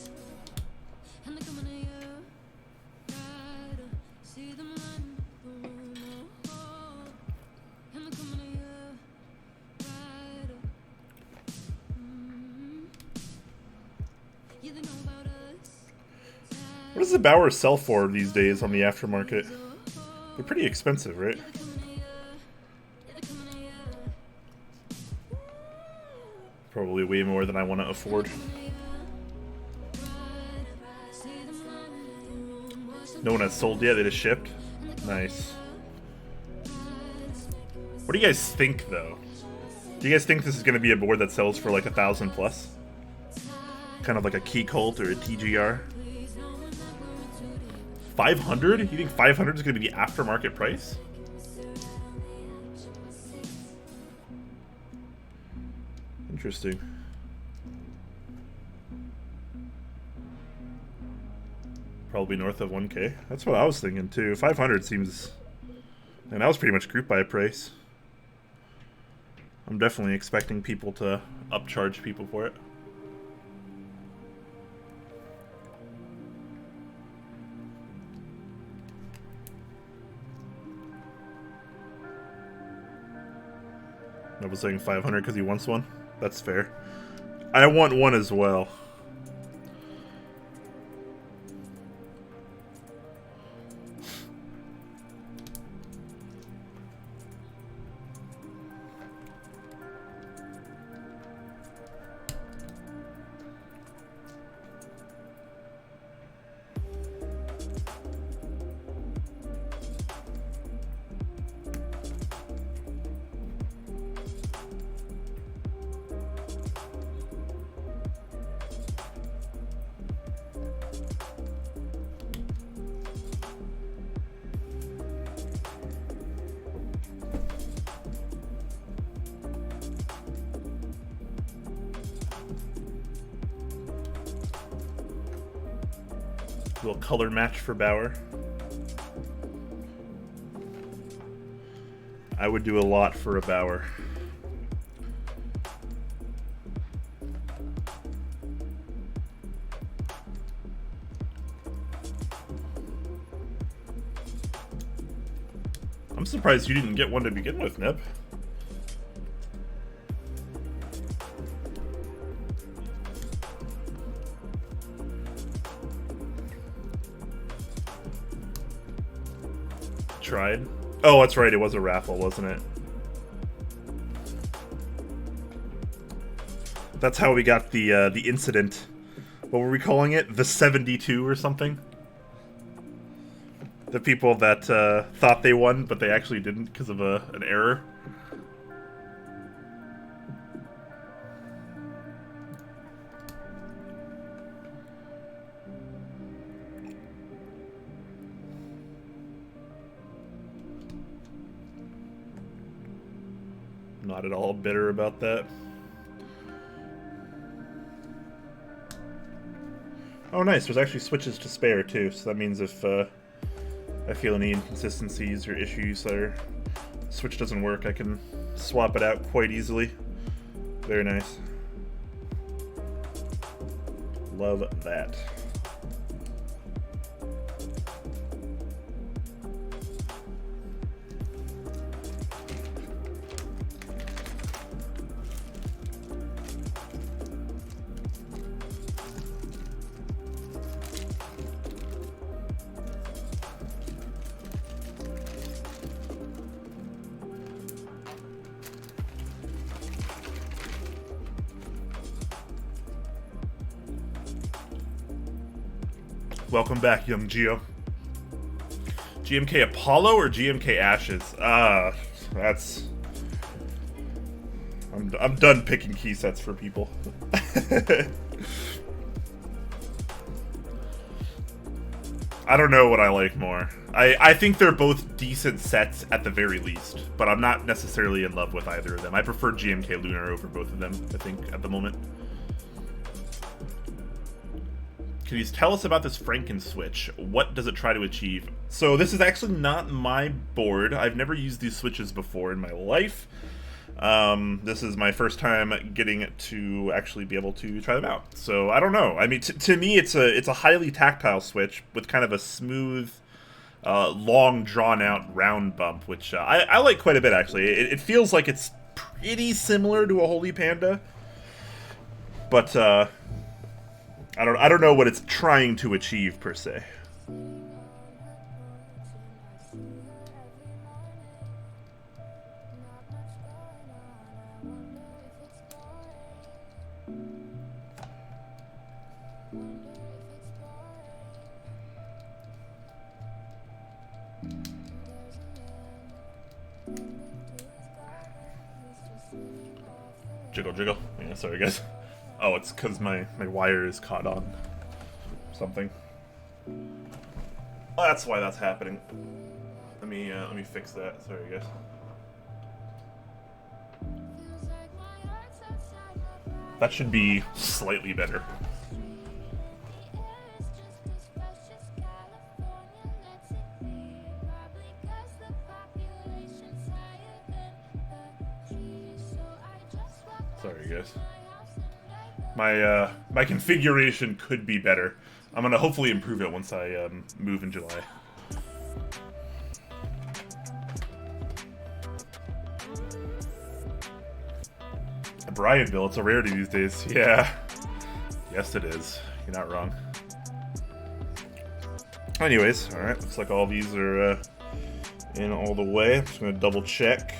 And they're coming at you, rider. See them running the room, oh. And they're coming at you, rider. Yeah, they know about us. What does the Bauer sell for these days on the aftermarket? They're pretty expensive, right? Probably way more than I want to afford. No one has sold yet, they just shipped. Nice. What do you guys think, though? Do you guys think this is going to be a board that sells for like 1,000 plus? Kind of like a Key Cult or a TGR? 500? You think 500 is going to be the aftermarket price? Interesting. Probably north of 1K. That's what I was thinking too. 500 seems... And that was pretty much group buy price. I'm definitely expecting people to upcharge people for it. I was saying 500 because he wants one. That's fair. I want one as well. Little color match for Bauer. I would do a lot for a Bauer. I'm surprised you didn't get one to begin with, Neb. Tried? Oh, that's right, it was a raffle, wasn't it? That's how we got the incident. What were we calling it? The 72 or something? The people that thought they won, but they actually didn't because of an error. Not at all bitter about that. Oh, nice. There's actually switches to spare, too. So that means if I feel any inconsistencies or issues or switch doesn't work, I can swap it out quite easily. Very nice. Love that. Welcome back, young Geo. GMK Apollo or GMK Ashes? That's... I'm done picking key sets for people. I don't know what I like more. I think they're both decent sets at the very least, but I'm not necessarily in love with either of them. I prefer GMK Lunar over both of them, I think, at the moment. Can you tell us about this Franken switch? What does it try to achieve? So this is actually not my board. I've never used these switches before in my life. This is my first time getting to actually be able to try them out. So I don't know. I mean, to me, it's a highly tactile switch with kind of a smooth, long, drawn-out round bump, which I like quite a bit, actually. It feels like it's pretty similar to a Holy Panda, but I don't know what it's trying to achieve per se. Jiggle, jiggle. Yeah, sorry guys. Oh, it's because my wire is caught on something. Oh, that's why that's happening. Let me fix that. Sorry guys. That should be slightly better. Sorry guys. My configuration could be better. I'm gonna hopefully improve it once I move in July. A Brian bill, it's a rarity these days. Yeah. Yes it is. You're not wrong. Anyways, alright, looks like all these are in all the way. I'm just gonna double check.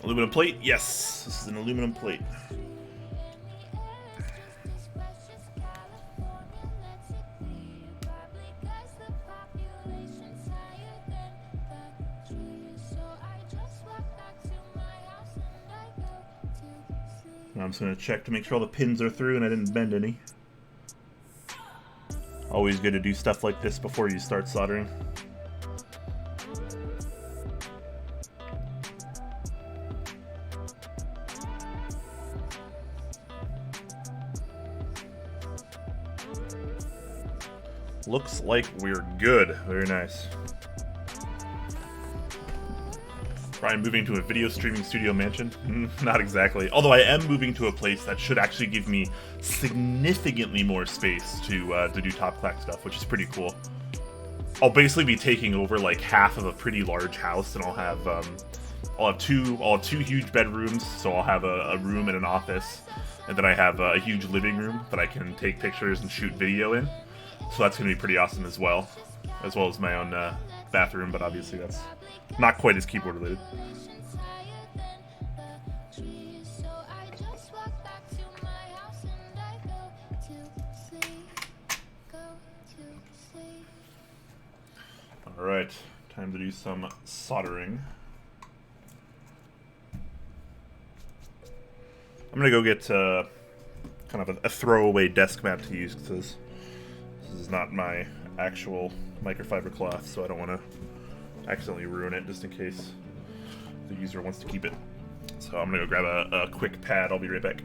Aluminum plate? Yes, this is an aluminum plate. I'm just going to check to make sure all the pins are through and I didn't bend any. Always good to do stuff like this before you start soldering. Looks like we're good. Very nice. Brian moving to a video streaming studio mansion? Not exactly. Although I am moving to a place that should actually give me significantly more space to do top Clack stuff, which is pretty cool. I'll basically be taking over like half of a pretty large house, and I'll have two huge bedrooms. So I'll have a room and an office, and then I have a huge living room that I can take pictures and shoot video in. So that's going to be pretty awesome as well as my own bathroom, but obviously that's not quite as keyboard related. Alright, time to do some soldering. I'm gonna go get kind of a throwaway desk mat to use, because this is not my actual microfiber cloth, so I don't want to accidentally ruin it just in case the user wants to keep it. So I'm gonna go grab a quick pad. I'll be right back.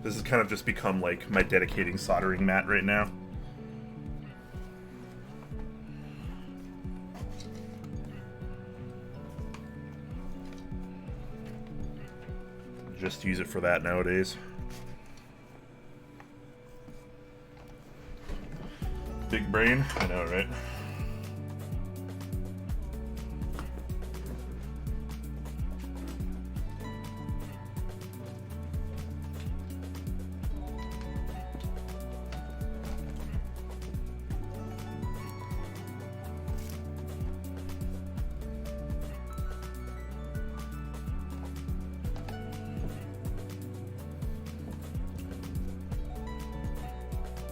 This has kind of just become like my dedicating soldering mat right now. Just use it for that nowadays. Big brain, I know, right?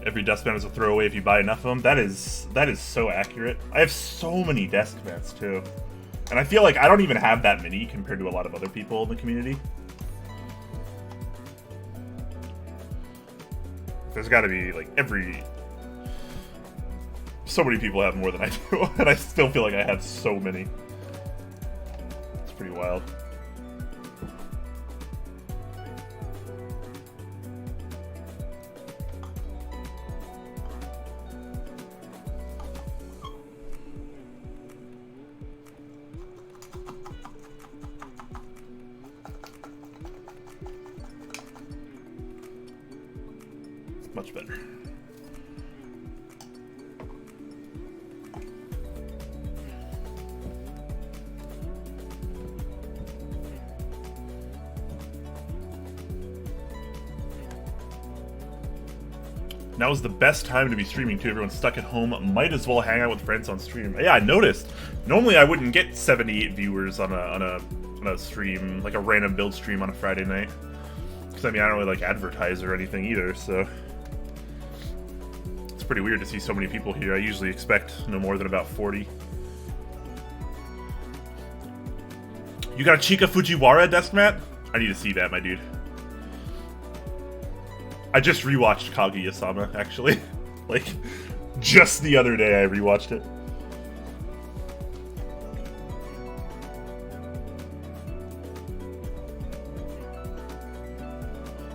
Every desk mat is a throwaway if you buy enough of them. That is so accurate. I have so many desk mats too, and I feel like I don't even have that many compared to a lot of other people in the community. There's got to be like so many people have more than I do, and I still feel like I have so many. It's pretty wild. Much better. Now is the best time to be streaming too. Everyone's stuck at home. Might as well hang out with friends on stream. Yeah, I noticed. Normally I wouldn't get 78 viewers on a stream, like a random build stream on a Friday night. Because I mean, I don't really like advertise or anything either, so it's pretty weird to see so many people here. I usually expect no more than about 40. You got a Chika Fujiwara desk mat? I need to see that, my dude. I just rewatched Kaguya-sama, actually. Like, just the other day I rewatched it.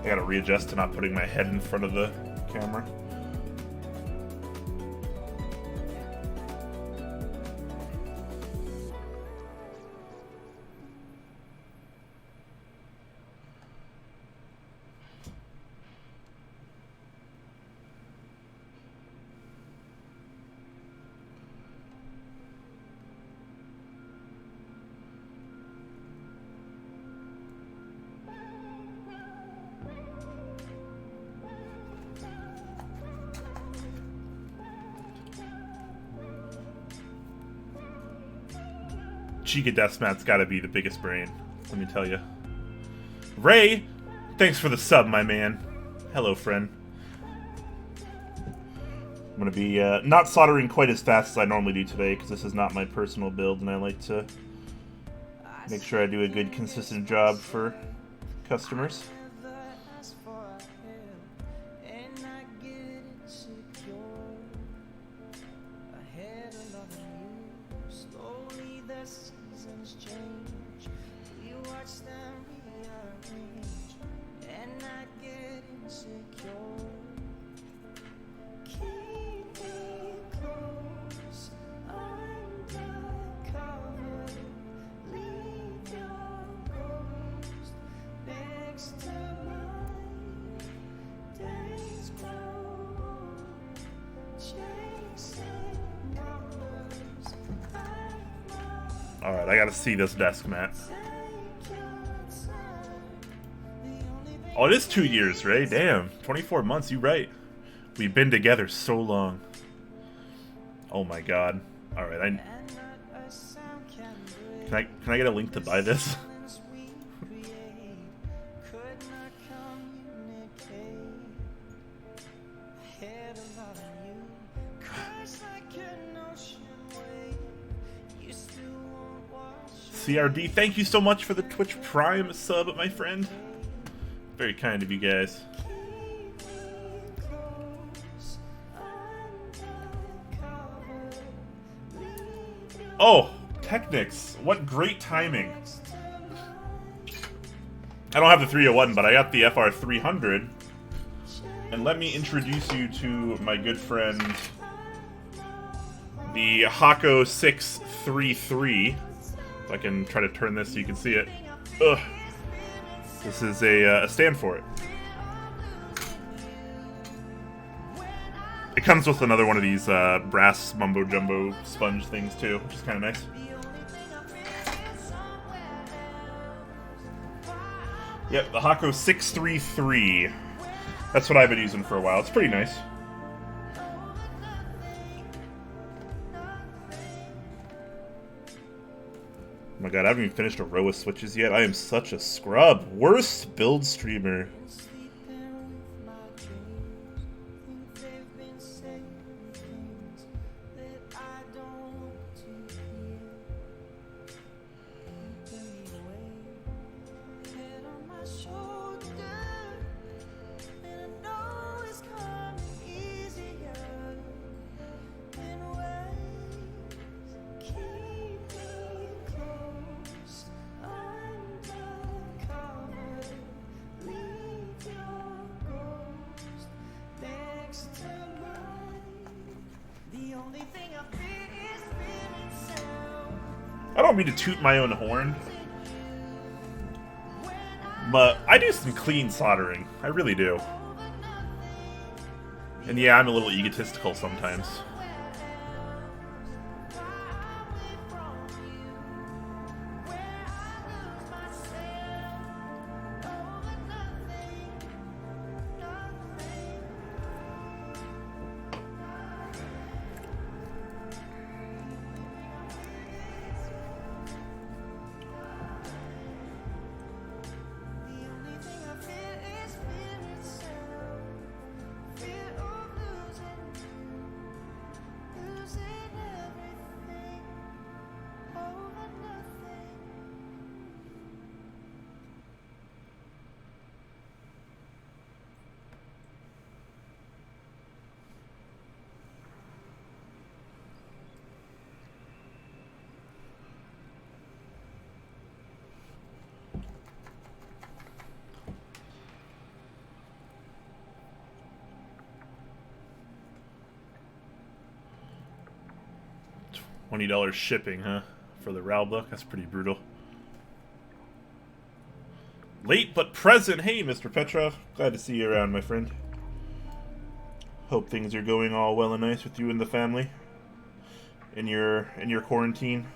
I gotta readjust to not putting my head in front of the camera. Chica Deathmat's gotta be the biggest brain, let me tell you. Ray, thanks for the sub, my man. Hello, friend. I'm gonna be not soldering quite as fast as I normally do today, because this is not my personal build, and I like to make sure I do a good, consistent job for customers. Alright, I gotta see this desk mat. Oh, it is 2 years, Ray. Damn. 24 months, you right. We've been together so long. Oh my god. Alright, Can I get a link to buy this? CRD, thank you so much for the Twitch Prime sub, my friend. Very kind of you guys. Oh, Technics. What great timing. I don't have the 301, but I got the FR300. And let me introduce you to my good friend, the Hako 633. If I can try to turn this so you can see it. Ugh. This is a stand for it. It comes with another one of these brass mumbo-jumbo sponge things, too, which is kind of nice. Yep, the Hako 633. That's what I've been using for a while. It's pretty nice. Oh my god, I haven't even finished a row of switches yet. I am such a scrub. Worst build streamer. I don't mean to toot my own horn, but I do some clean soldering. I really do. And yeah, I'm a little egotistical sometimes. $20 shipping, huh? For the RAL book? That's pretty brutal. Late but present. Hey, Mr. Petrov. Glad to see you around, my friend. Hope things are going all well and nice with you and the family. In your quarantine.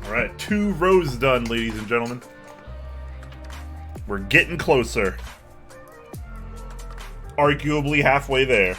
Alright, 2 rows done, ladies and gentlemen. We're getting closer. Arguably halfway there.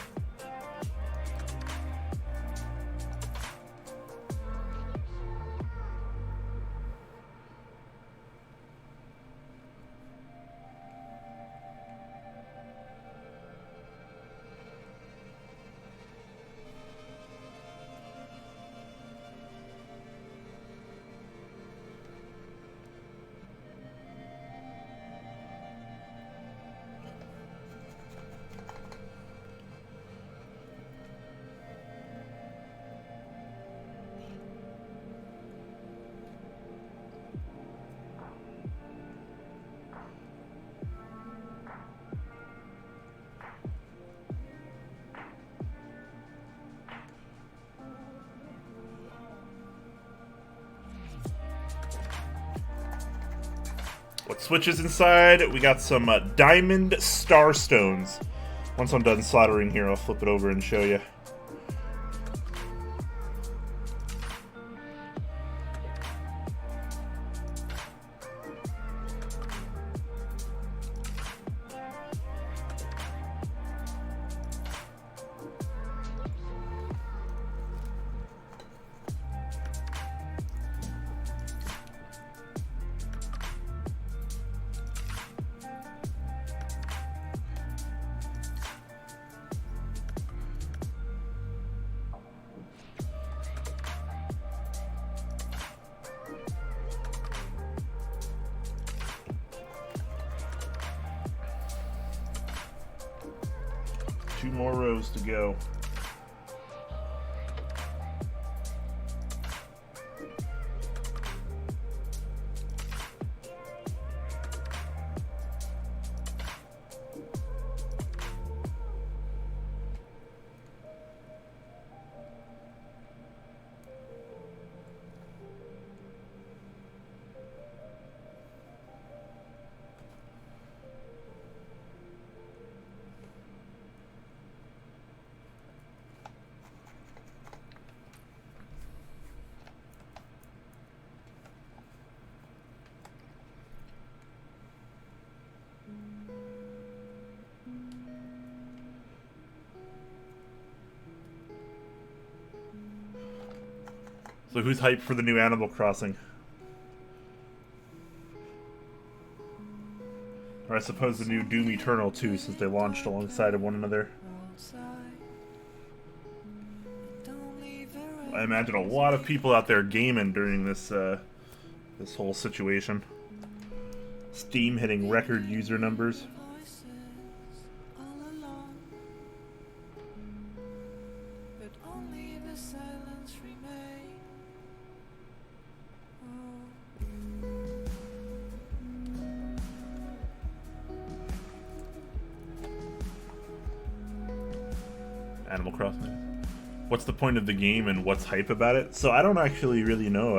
What switches inside? We got some diamond starstones. Once I'm done soldering here, I'll flip it over and show you. Two more rows to go. So who's hyped for the new Animal Crossing? Or I suppose the new Doom Eternal too, since they launched alongside of one another. I imagine a lot of people out there gaming during this this whole situation. Steam hitting record user numbers. Animal Crossing. What's the point of the game and what's hype about it? So I don't actually really know.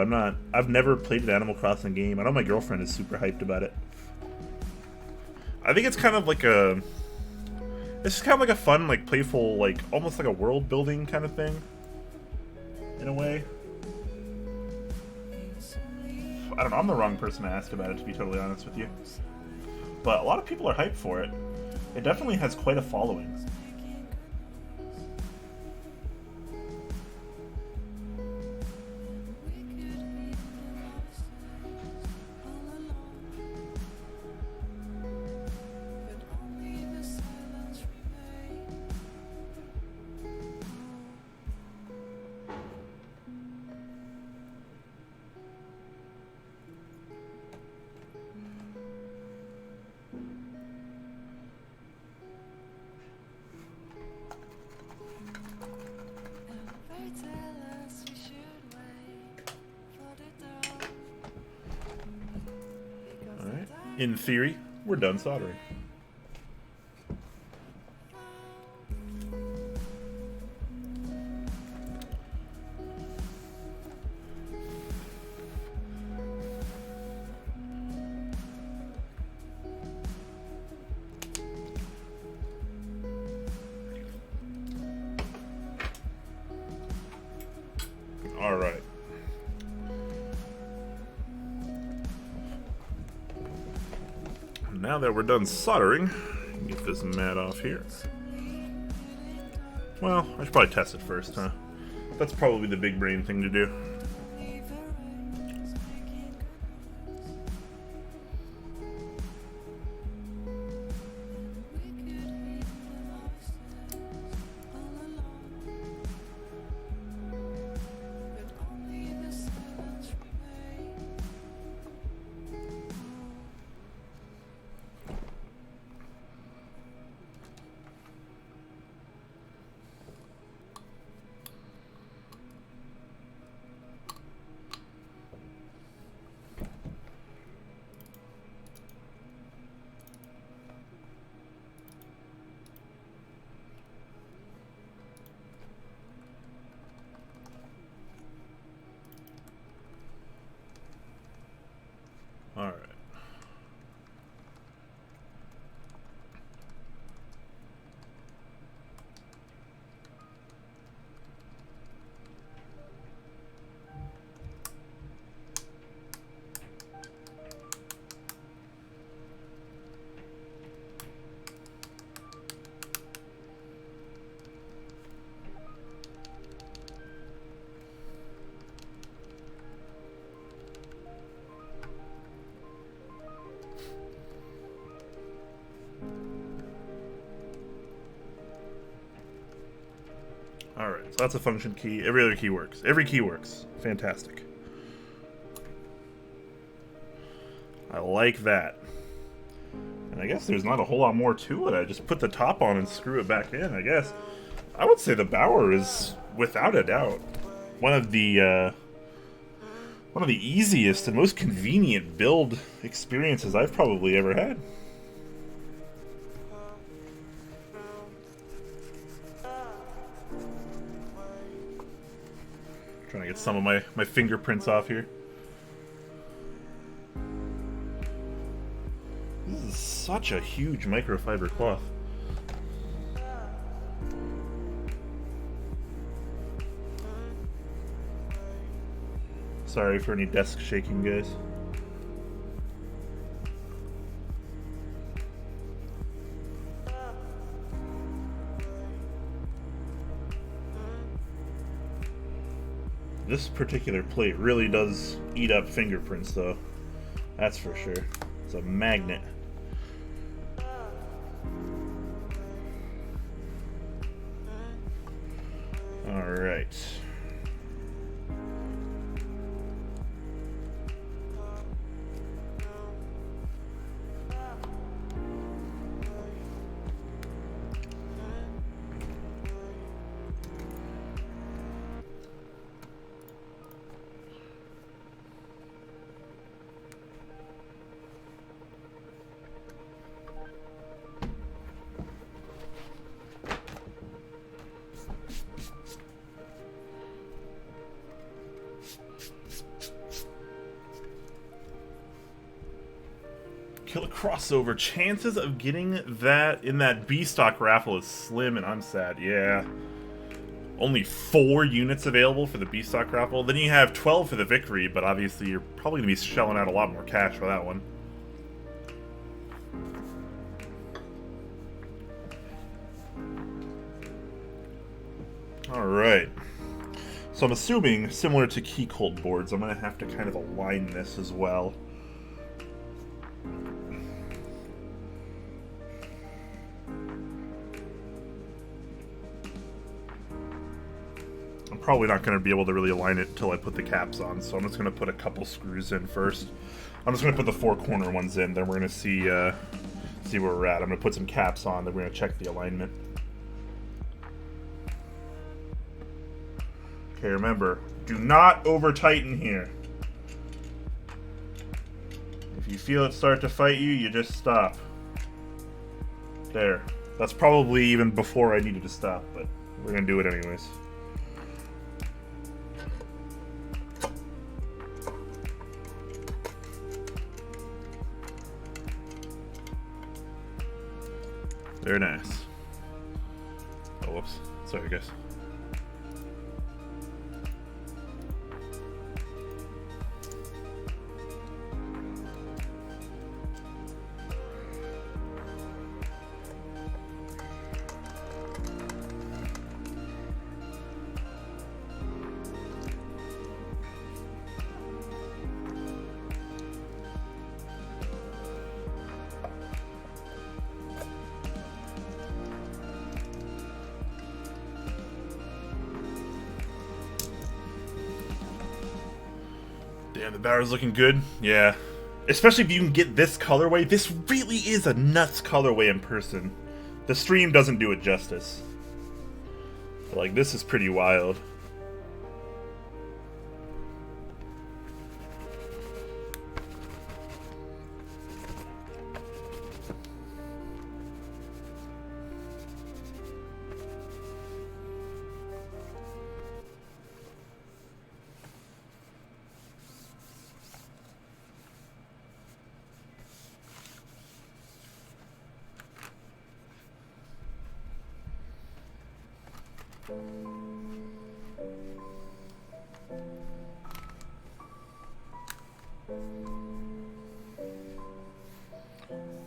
I've never played an Animal Crossing game. I know my girlfriend is super hyped about it. I think it's kind of like a... It's just kind of like a fun, like playful, like almost like a world building kind of thing. In a way. I don't know, I'm the wrong person to ask about it, to be totally honest with you. But a lot of people are hyped for it. It definitely has quite a following. In theory, we're done soldering. All right. Now that we're done soldering, get this mat off here. Well, I should probably test it first, huh? That's probably the big brain thing to do. Alright, so that's a function key. Every other key works. Every key works. Fantastic. I like that. And I guess there's not a whole lot more to it. I just put the top on and screw it back in, I guess. I would say the Bauer is, without a doubt, one of the easiest and most convenient build experiences I've probably ever had. Trying to get some of my fingerprints off here. This is such a huge microfiber cloth. Sorry for any desk shaking, guys. This particular plate really does eat up fingerprints, though. That's for sure. It's a magnet. All right. Kill a crossover. Chances of getting that in that B stock raffle is slim, and I'm sad. Yeah. Only 4 units available for the B stock raffle. Then you have 12 for the victory, but obviously you're probably going to be shelling out a lot more cash for that one. Alright. So I'm assuming, similar to key cold boards, I'm going to have to kind of align this as well. I'm probably not going to be able to really align it until I put the caps on, so I'm just going to put a couple screws in first. I'm just going to put the 4 corner ones in, then we're going to see where we're at. I'm going to put some caps on, then we're going to check the alignment. Okay, remember, do not over-tighten here. If you feel it start to fight you, you just stop. There. That's probably even before I needed to stop, but we're going to do it anyways. Very nice. Oh, whoops. Sorry, guys. Damn, the Bauer's looking good. Yeah. Especially if you can get this colorway. This really is a nuts colorway in person. The stream doesn't do it justice. But, like, this is pretty wild.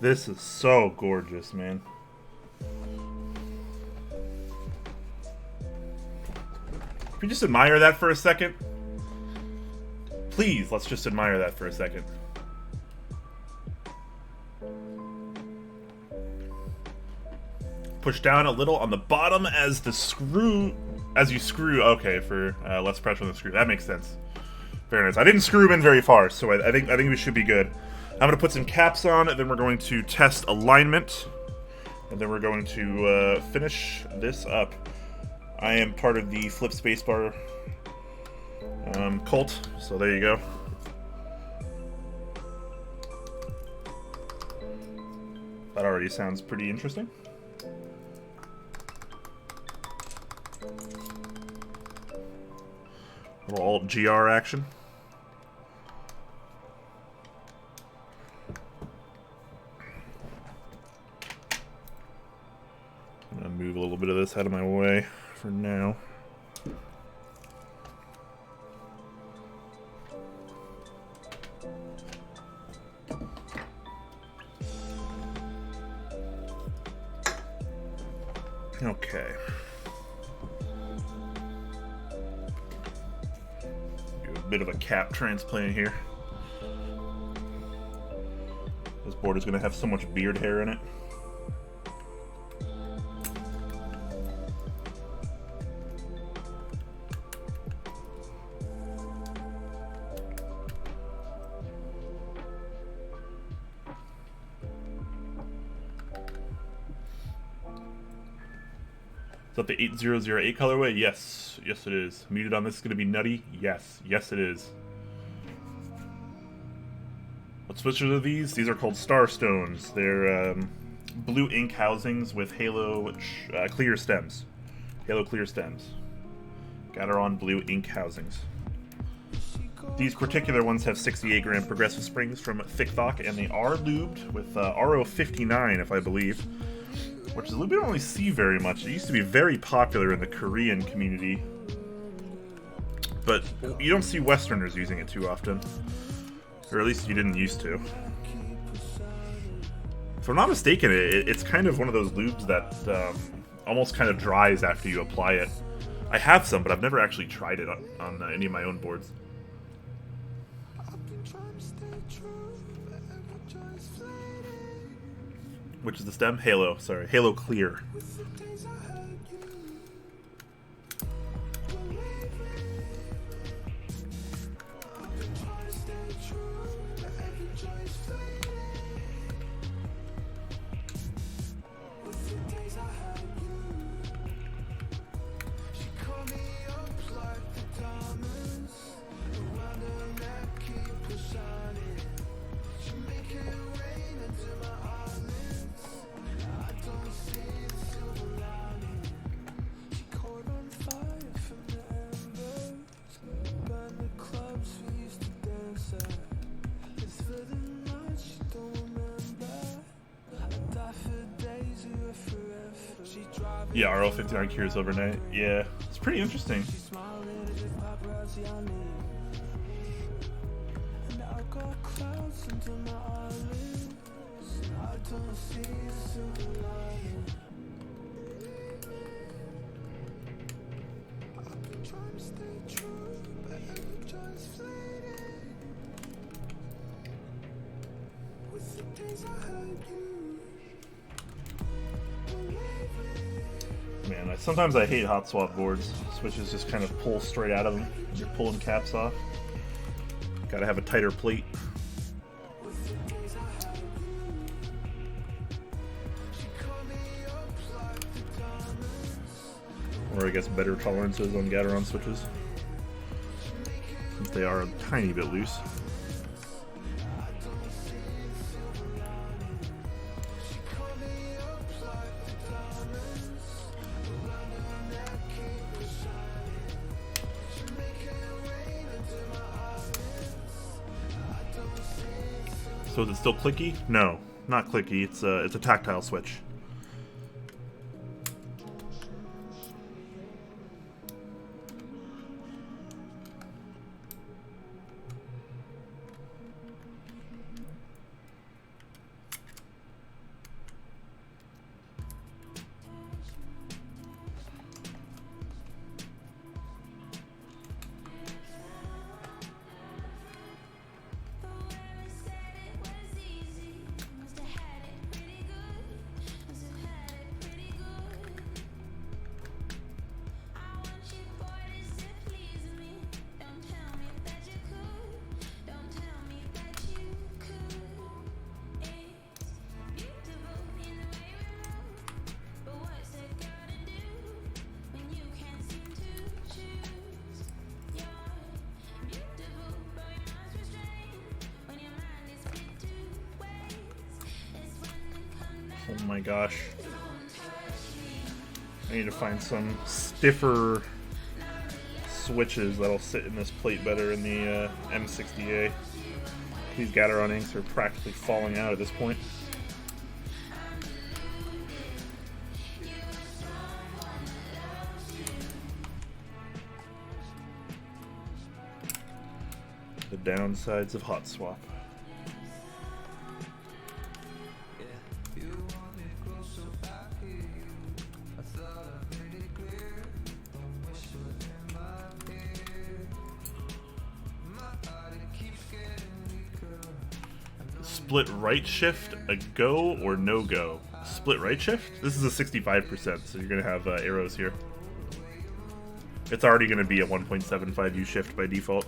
This is so gorgeous, man. Can we just admire that for a second? Please, let's just admire that for a second. Push down a little on the bottom as the screw As you screw, okay, for less pressure on the screw. That makes sense. Very nice. I didn't screw them in very far, so I think we should be good. I'm going to put some caps on, then we're going to test alignment, and then we're going to finish this up. I am part of the flip spacebar cult, so there you go. That already sounds pretty interesting. Little alt GR action. I'm gonna move a little bit of this out of my way for now. Okay. Do a bit of a cap transplant here. This board is going to have so much beard hair in it. Is that the 8008 colorway? Yes. Yes, it is. Muted on this is going to be nutty? Yes. Yes, it is. What switches are these? These are called Starstones. They're blue ink housings with halo clear stems. Halo clear stems. Gateron blue ink housings. These particular ones have 68 gram progressive springs from Thick Thok, and they are lubed with RO59, if I believe. Which is a lube we don't really see very much. It used to be very popular in the Korean community, but you don't see Westerners using it too often. Or at least you didn't used to. If I'm not mistaken, it's kind of one of those lubes that almost kind of dries after you apply it. I have some, but I've never actually tried it on any of my own boards. Which is the stem? Halo, sorry. Halo Clear. Yeah, RL59 cures overnight. Yeah, it's pretty interesting. Man, sometimes I hate hot swap boards. Switches just kind of pull straight out of them. You're pulling caps off. Gotta have a tighter plate. Or I guess better tolerances on Gateron switches, since they are a tiny bit loose. So is it still clicky? No, not clicky. It's a tactile switch. Oh my gosh. I need to find some stiffer switches that'll sit in this plate better in the M60A. These Gateron inks are practically falling out at this point. The downsides of hot swap. Split right shift, a go or no go? Split right shift? This is a 65%, so you're going to have arrows here. It's already going to be a 1.75 U shift by default.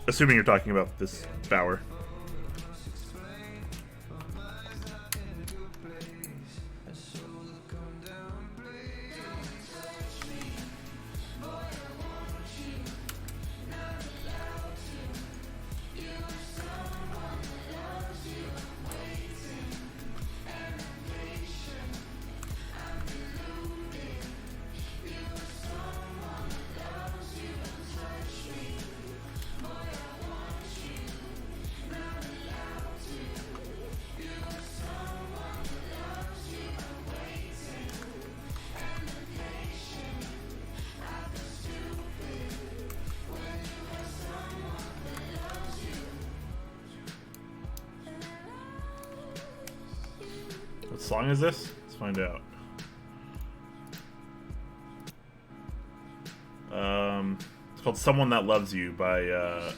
Assuming you're talking about this Bauer. What song is this? Let's find out. It's called Someone That Loves You by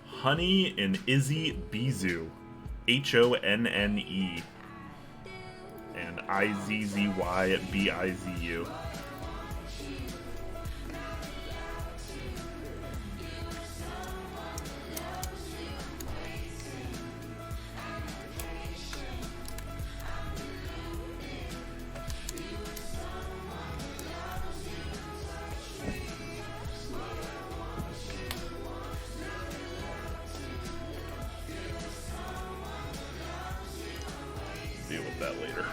Honey and Izzy Bizu. Honne and Izzyybizu. Deal with that later.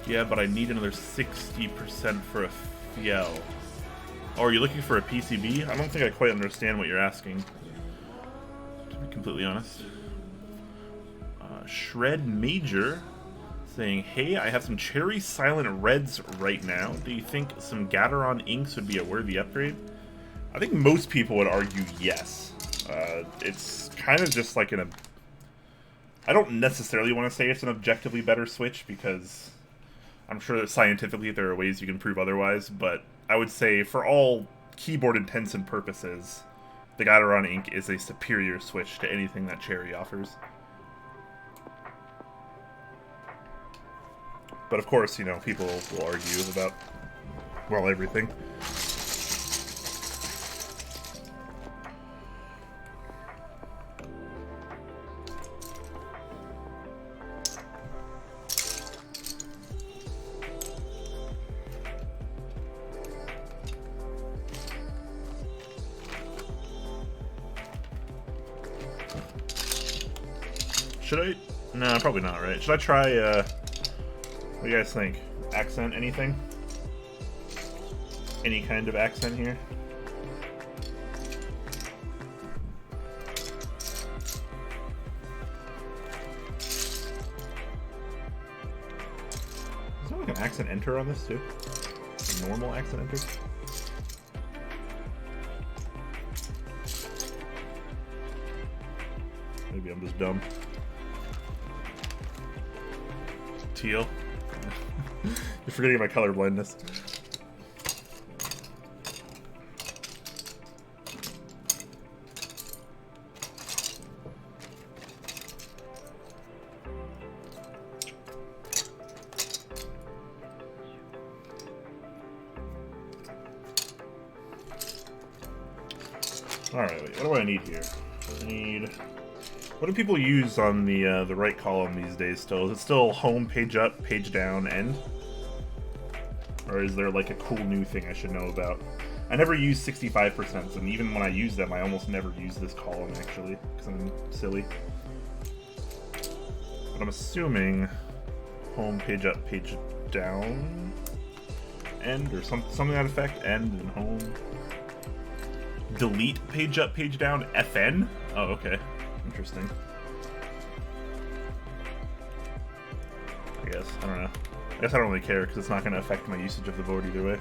Yeah, but I need another 60% for a Fiel. Oh, are you looking for a PCB? I don't think I quite understand what you're asking, to be completely honest. Shred Major saying, hey, I have some Cherry Silent Reds right now. Do you think some Gateron inks would be a worthy upgrade? I think most people would argue yes. It's kind of just like I don't necessarily want to say it's an objectively better switch, because I'm sure that scientifically there are ways you can prove otherwise, but I would say for all keyboard intents and purposes, the Gateron ink is a superior switch to anything that Cherry offers. But of course, you know, people will argue about, well, everything. Should I? No, probably not, right? Should I try, what do you guys think? Accent, anything? Any kind of accent here? Is there like an accent enter on this too? A normal accent enter? Maybe I'm just dumb. Teal. You're forgetting my color blindness. Alright, wait, what do I need here? I need... What do people use on the right column these days still? Is it still home, page up, page down, end? Or is there like a cool new thing I should know about? I never use 65%, and even when I use them, I almost never use this column actually, because I'm silly. But I'm assuming home, page up, page down, end, or something to that effect, end and home. Delete page up, page down, FN? Oh, okay. Interesting. I guess. I don't know. I guess I don't really care because it's not going to affect my usage of the board either way.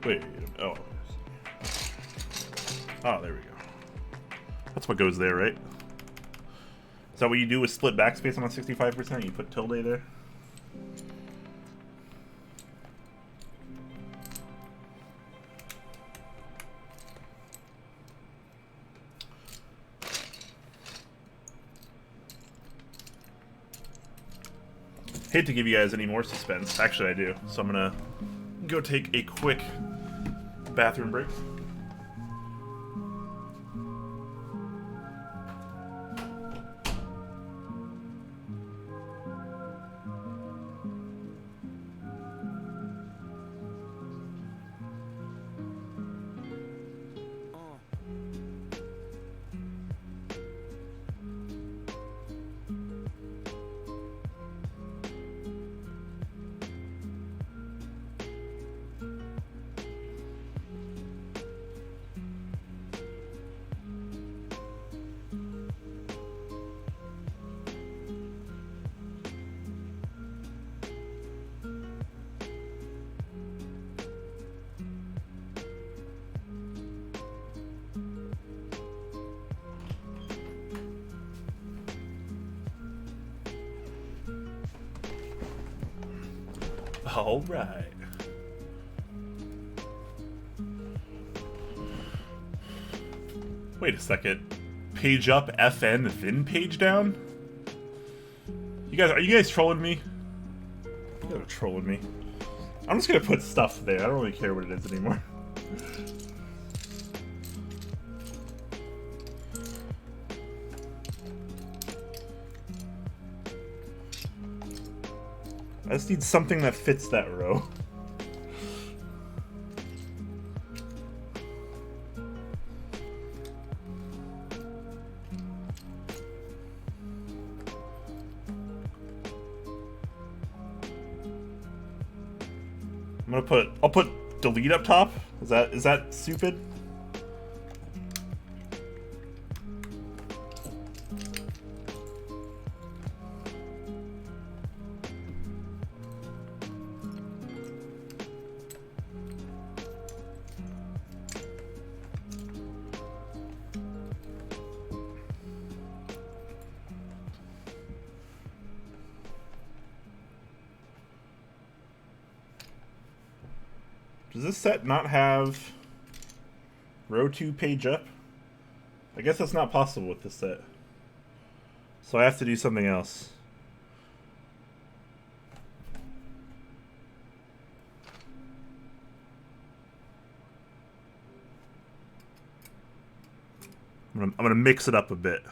Wait, oh. Oh, there we go. That's what goes there, right? Is that what you do with split backspace on a 65%? You put tilde there? Hate to give you guys any more suspense. Actually, I do. So I'm gonna go take a quick bathroom break. All right. Wait a second. Page up, FN, then page down? Are you guys trolling me? You guys are trolling me. I'm just gonna put stuff there. I don't really care what it is anymore. I just need something that fits that row. I'll put delete up top. Is that stupid? Does this set not have row 2 page up? I guess that's not possible with this set. So I have to do something else. I'm gonna mix it up a bit.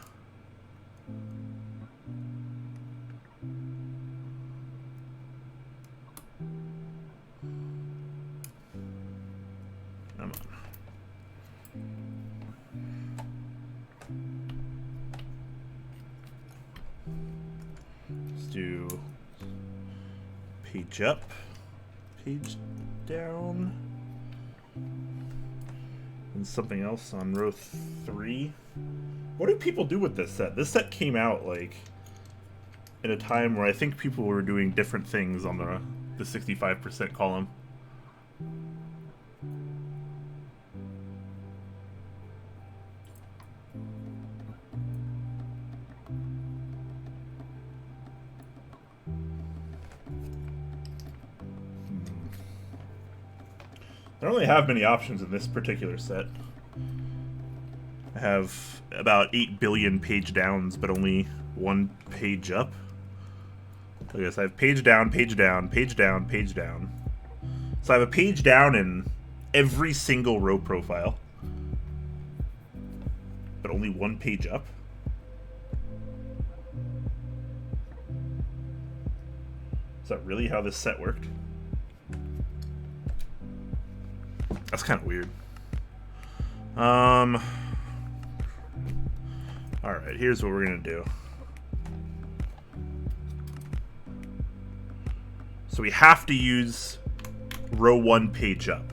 Come on. Let's do page up, page down, and something else on row 3. What do people do with this set? This set came out like in a time where I think people were doing different things on the 65% column. I don't really have many options in this particular set. I have about 8 billion page downs, but only 1 page up. I guess I have page down, page down, page down, page down. So I have a page down in every single row profile, but only 1 page up. Is that really how this set worked? That's kind of weird. Alright, here's what we're gonna do. So we have to use row 1 page up.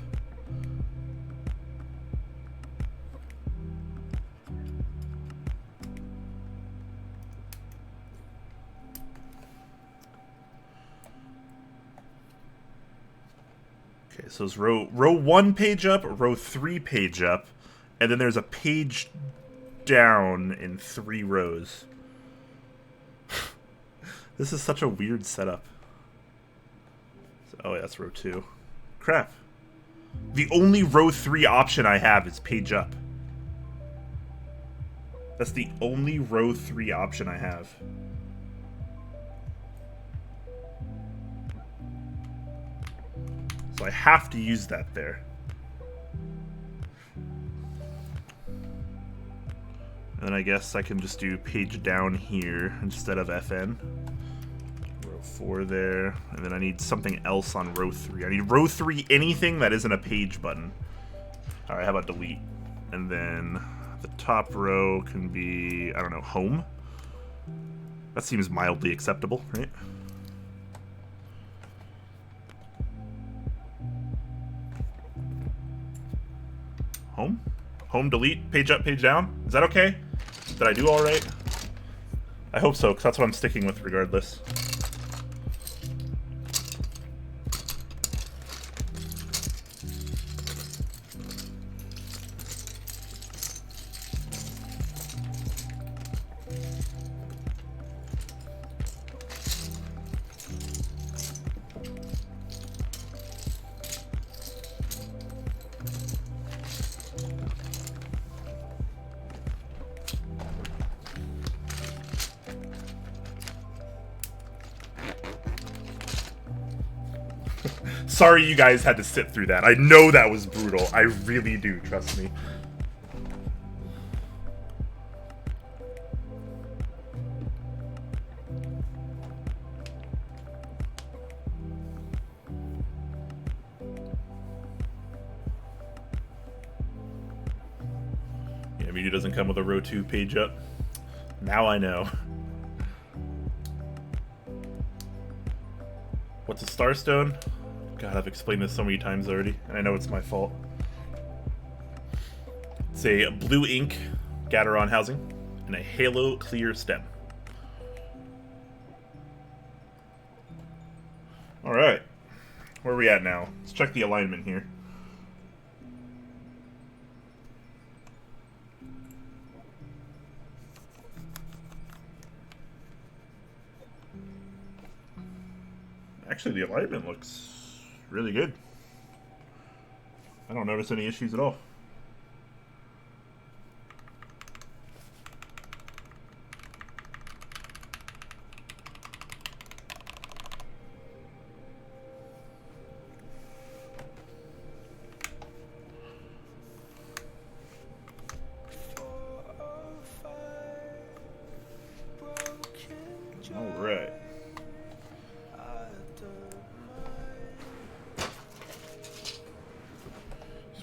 Okay, so it's row 1 page up, row 3 page up, and then there's a page down in 3 rows. This is such a weird setup. So, oh, yeah, that's row 2. Crap. The only row 3 option I have is page up. That's the only row 3 option I have. So I have to use that there. And then I guess I can just do page down here instead of FN. Row 4 there. And then I need something else on row 3. I need row 3 anything that isn't a page button. Alright, how about delete? And then the top row can be, I don't know, home? That seems mildly acceptable, right? Home? Home, delete, page up, page down? Is that okay? Did I do alright? I hope so, because that's what I'm sticking with regardless. Sorry you guys had to sit through that. I know that was brutal. I really do, trust me. Yeah, Media doesn't come with a row 2 page up. Now I know. What's a Starstone? God, I've explained this so many times already, and I know it's my fault. It's a blue ink Gateron housing and a halo clear stem. Alright, where are we at now? Let's check the alignment here. Actually, the alignment looks really good. I don't notice any issues at all. All right.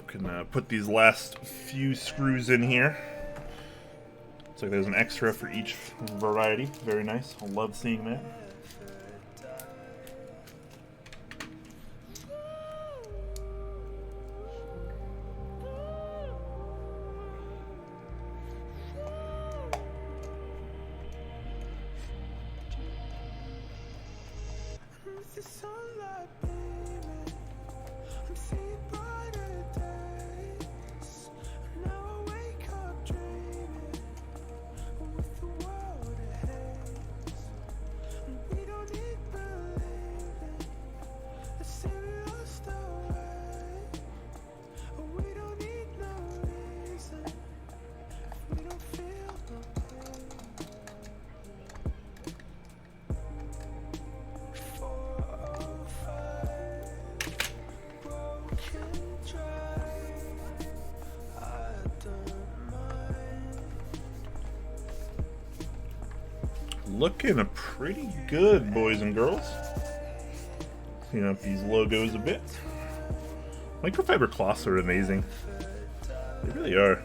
Can put these last few screws in here. Looks like there's an extra for each variety. Very nice. I love seeing that. Looking pretty good, boys and girls. Clean up these logos a bit. Microfiber cloths are amazing. They really are.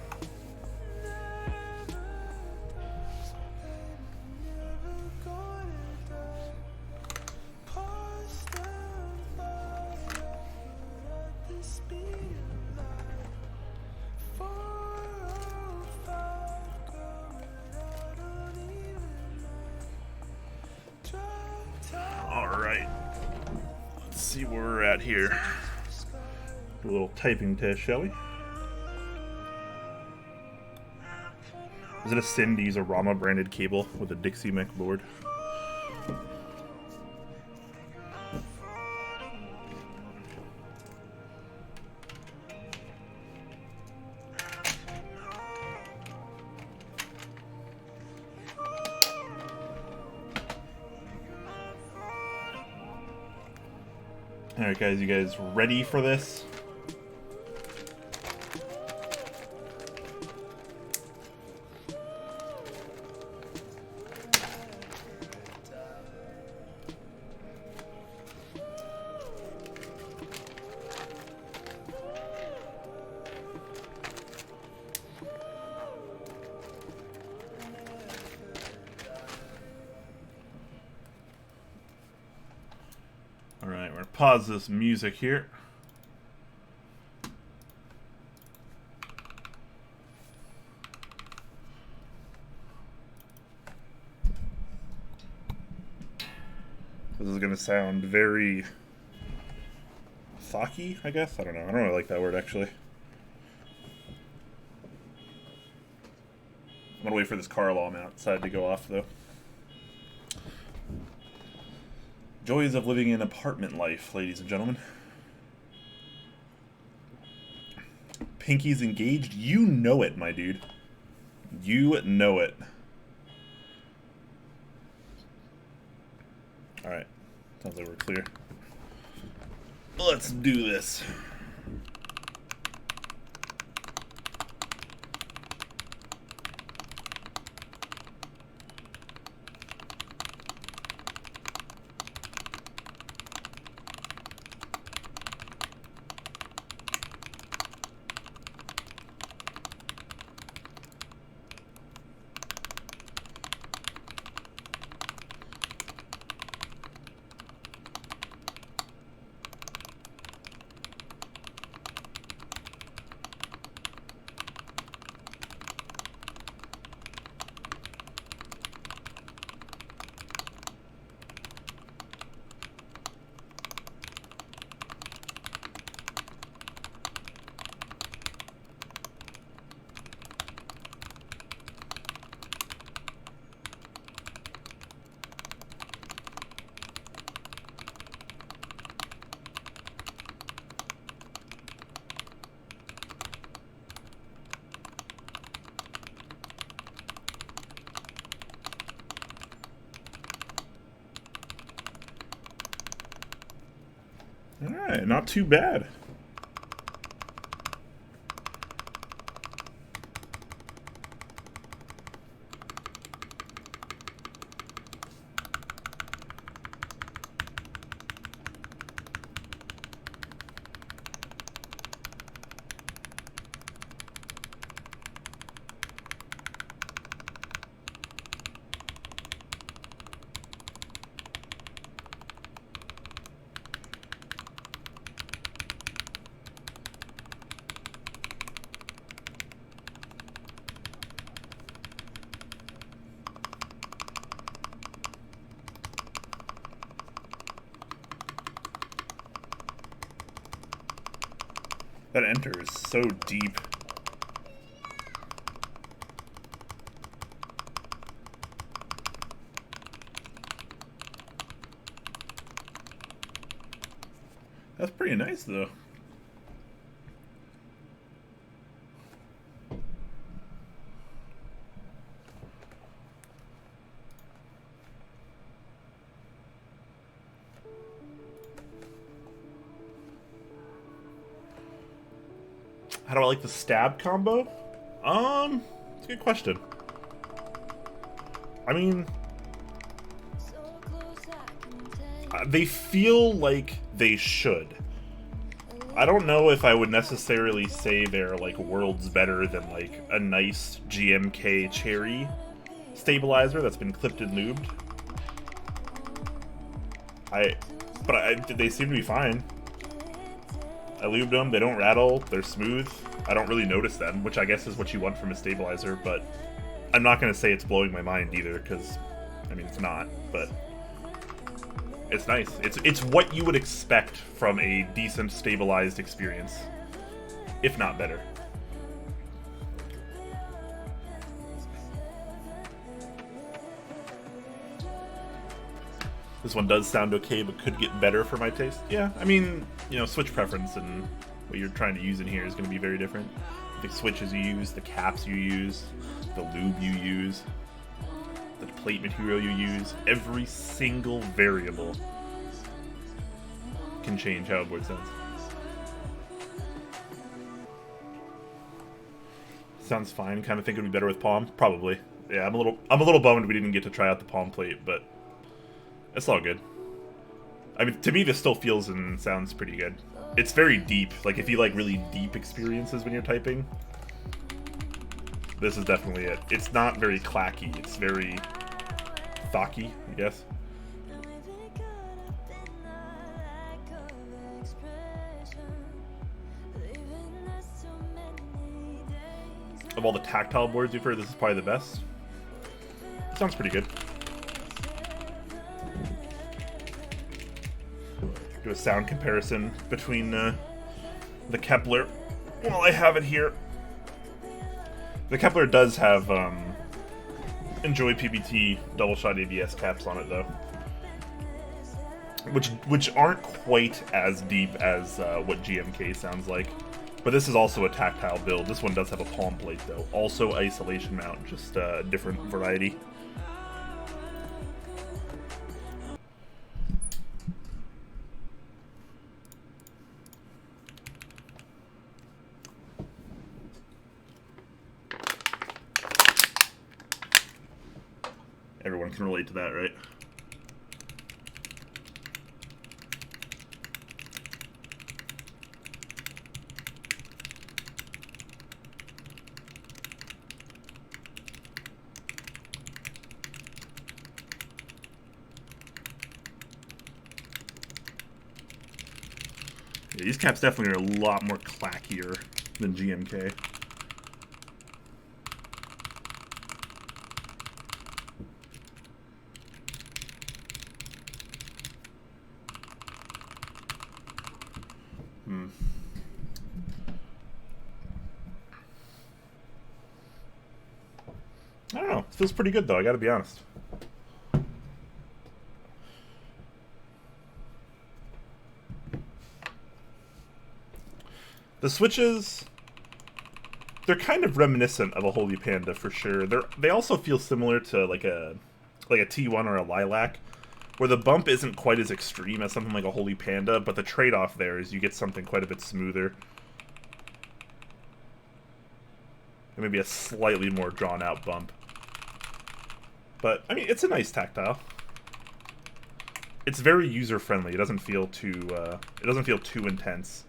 Alright. Let's see where we're at here. Do a little typing test, shall we? Is it a sin to use a Rama branded cable with a Dixie Mech board? Alright guys, you guys ready for this? Alright, we're gonna pause this music here. This is gonna sound very thocky, I guess? I don't know. I don't really like that word, actually. I'm gonna wait for this car alarm outside to go off, though. Joys of living in apartment life, ladies and gentlemen. Pinky's engaged? You know it, my dude. You know it. Alright. Sounds like we're clear. Let's do this. Alright, not too bad. That enter is so deep. That's pretty nice, though. How do I like the stab combo? It's a good question. I mean, They feel like they should. I don't know if I would necessarily say they're like worlds better than like a nice GMK Cherry stabilizer that's been clipped and lubed. But they seem to be fine. I lubed them, they don't rattle, they're smooth. I don't really notice them, which I guess is what you want from a stabilizer, but I'm not going to say it's blowing my mind either, because, I mean, it's not, but it's nice. It's what you would expect from a decent stabilized experience, if not better. This one does sound okay, but could get better for my taste. Yeah, I mean, you know, switch preference and what you're trying to use in here is going to be very different. The switches you use, the caps you use, the lube you use, the plate material you use, every single variable can change how a board sounds. Sounds fine. Kind of think it would be better with palm. Probably. Yeah, I'm a little bummed we didn't get to try out the palm plate, but it's all good. I mean, to me, this still feels and sounds pretty good. It's very deep. Like, if you like really deep experiences when you're typing, this is definitely it. It's not very clacky. It's very thocky, I guess. Of all the tactile boards we've heard, this is probably the best. It sounds pretty good. Do a sound comparison between the Kepler. Well, I have it here. The Kepler does have Enjoy PBT double shot ABS caps on it, though, which aren't quite as deep as what GMK sounds like. But this is also a tactile build. This one does have a palm plate, though. Also isolation mount, just a different variety. Everyone can relate to that, right? Yeah, these caps definitely are a lot more clackier than GMK. I don't know. It feels pretty good, though, I gotta be honest. The switches, they're kind of reminiscent of a Holy Panda for sure. They also feel similar to like a T1 or a Lilac, where the bump isn't quite as extreme as something like a Holy Panda, but the trade-off there is you get something quite a bit smoother. And maybe a slightly more drawn-out bump. But, I mean, it's a nice tactile. It's very user-friendly. It doesn't feel too intense.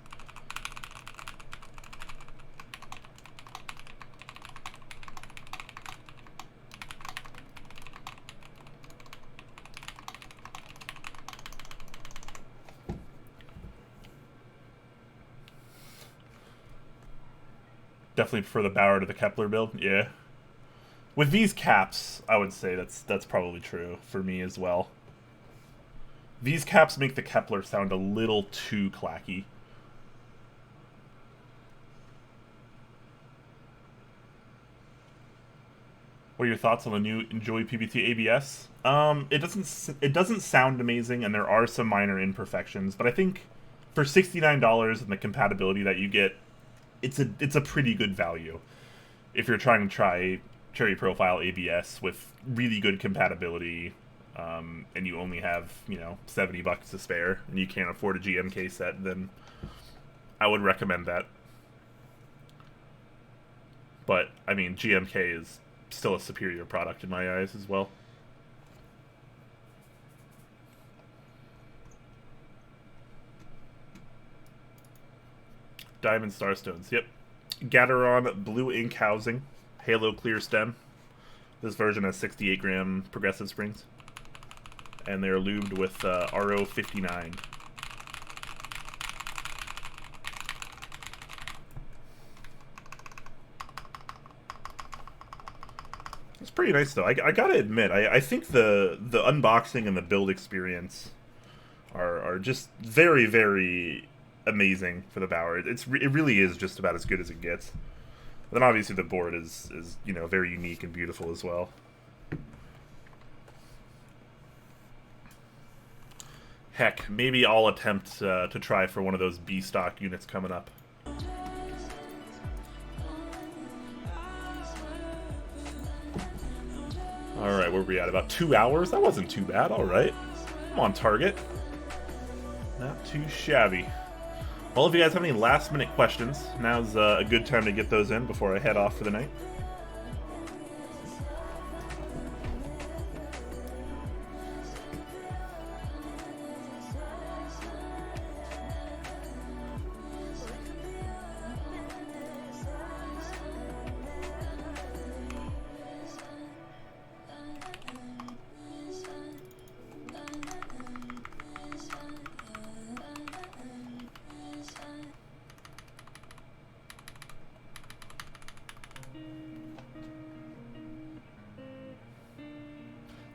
Definitely prefer the Bauer to the Kepler build, yeah. With these caps, I would say that's probably true for me as well. These caps make the Kepler sound a little too clacky. What are your thoughts on the new Enjoy PBT ABS? It doesn't sound amazing, and there are some minor imperfections, but I think for $69 and the compatibility that you get, it's a pretty good value if you're trying to try Cherry Profile ABS with really good compatibility, and you only have, you know, $70 to spare, and you can't afford a GMK set. Then I would recommend that. But I mean, GMK is still a superior product in my eyes as well. Diamond Starstones. Yep. Gateron Blue Ink Housing. Halo Clear Stem. This version has 68 gram progressive springs. And they're lubed with RO59. It's pretty nice though. I gotta admit, I think the unboxing and the build experience are just very, very amazing for the Bauer. It really is just about as good as it gets. Then obviously the board is you know, very unique and beautiful as well. Heck, maybe I'll attempt to try for one of those B stock units coming up. Alright, where are we at? About 2 hours? That wasn't too bad, alright. I'm on target. Not too shabby. Well, if you guys have any last minute questions, now's a good time to get those in before I head off for the night.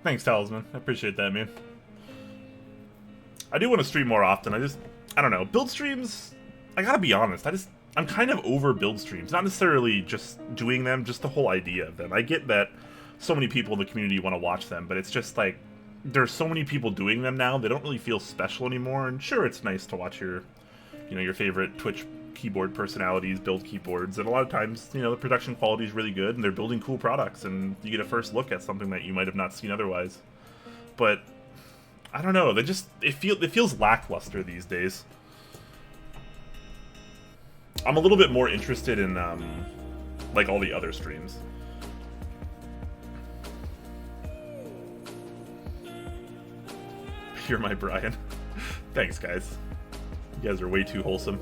Thanks, Talisman. I appreciate that, man. I do want to stream more often. I don't know. Build streams, I gotta be honest, I'm kind of over build streams. Not necessarily just doing them, just the whole idea of them. I get that so many people in the community want to watch them, but it's just like, there's so many people doing them now, they don't really feel special anymore. And sure, it's nice to watch your, you know, your favorite Twitch keyboard personalities build keyboards, and a lot of times, you know, the production quality is really good and they're building cool products and you get a first look at something that you might have not seen otherwise. But I don't know, it feels lackluster these days. I'm a little bit more interested in like all the other streams. You're my Brian. Thanks, guys. You guys are way too wholesome.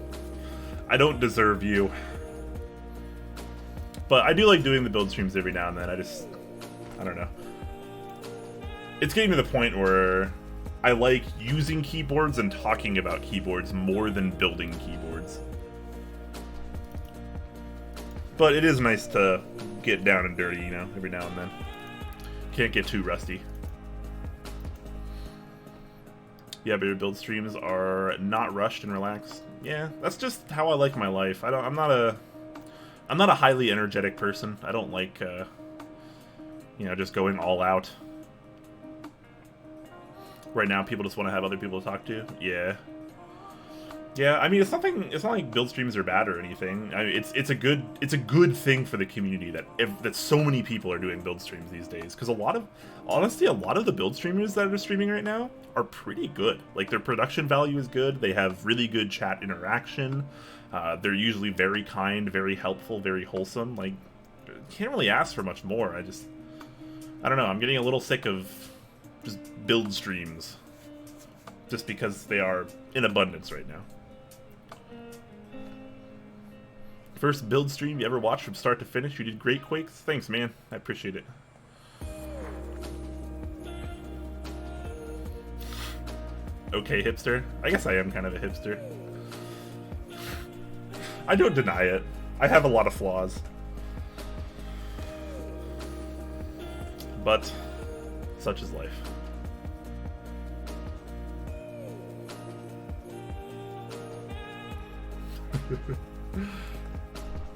I don't deserve you. But I do like doing the build streams every now and then. I don't know. It's getting to the point where I like using keyboards and talking about keyboards more than building keyboards. But it is nice to get down and dirty, you know, every now and then. Can't get too rusty. Yeah, but your build streams are not rushed and relaxed. Yeah, that's just how I like my life. I'm not a highly energetic person. I don't like you know, just going all out. Right now people just want to have other people to talk to. Yeah. Yeah, I mean, it's not like build streams are bad or anything. I mean, it's a good thing for the community that so many people are doing build streams these days. Because honestly, a lot of the build streamers that are streaming right now are pretty good. Like, their production value is good. They have really good chat interaction. They're usually very kind, very helpful, very wholesome. Like, can't really ask for much more. I don't know. I'm getting a little sick of just build streams, just because they are in abundance right now. First build stream you ever watched from start to finish. You did great, Quakes. Thanks, man. I appreciate it. Okay, hipster. I guess I am kind of a hipster. I don't deny it. I have a lot of flaws. But such is life.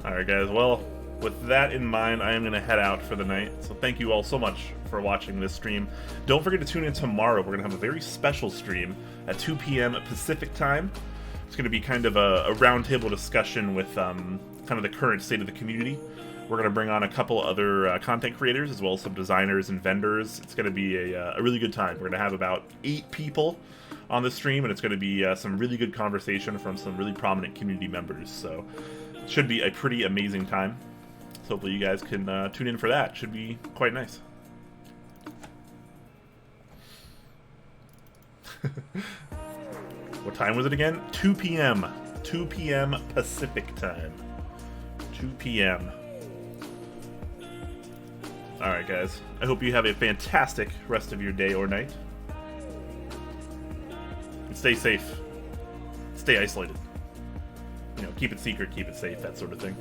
Alright guys, well, with that in mind, I am going to head out for the night. So thank you all so much for watching this stream. Don't forget to tune in tomorrow. We're going to have a very special stream at 2 p.m. Pacific time. It's going to be kind of a roundtable discussion with kind of the current state of the community. We're going to bring on a couple other content creators, as well as some designers and vendors. It's going to be a really good time. We're going to have about 8 people on the stream, and it's going to be some really good conversation from some really prominent community members. So it should be a pretty amazing time. So hopefully you guys can tune in for that. Should be quite nice. What time was it again? 2 p.m. 2 p.m. Pacific time. 2 p.m. Alright, guys. I hope you have a fantastic rest of your day or night. And stay safe. Stay isolated. You know, keep it secret, keep it safe, that sort of thing.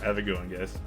Have a good one, guys.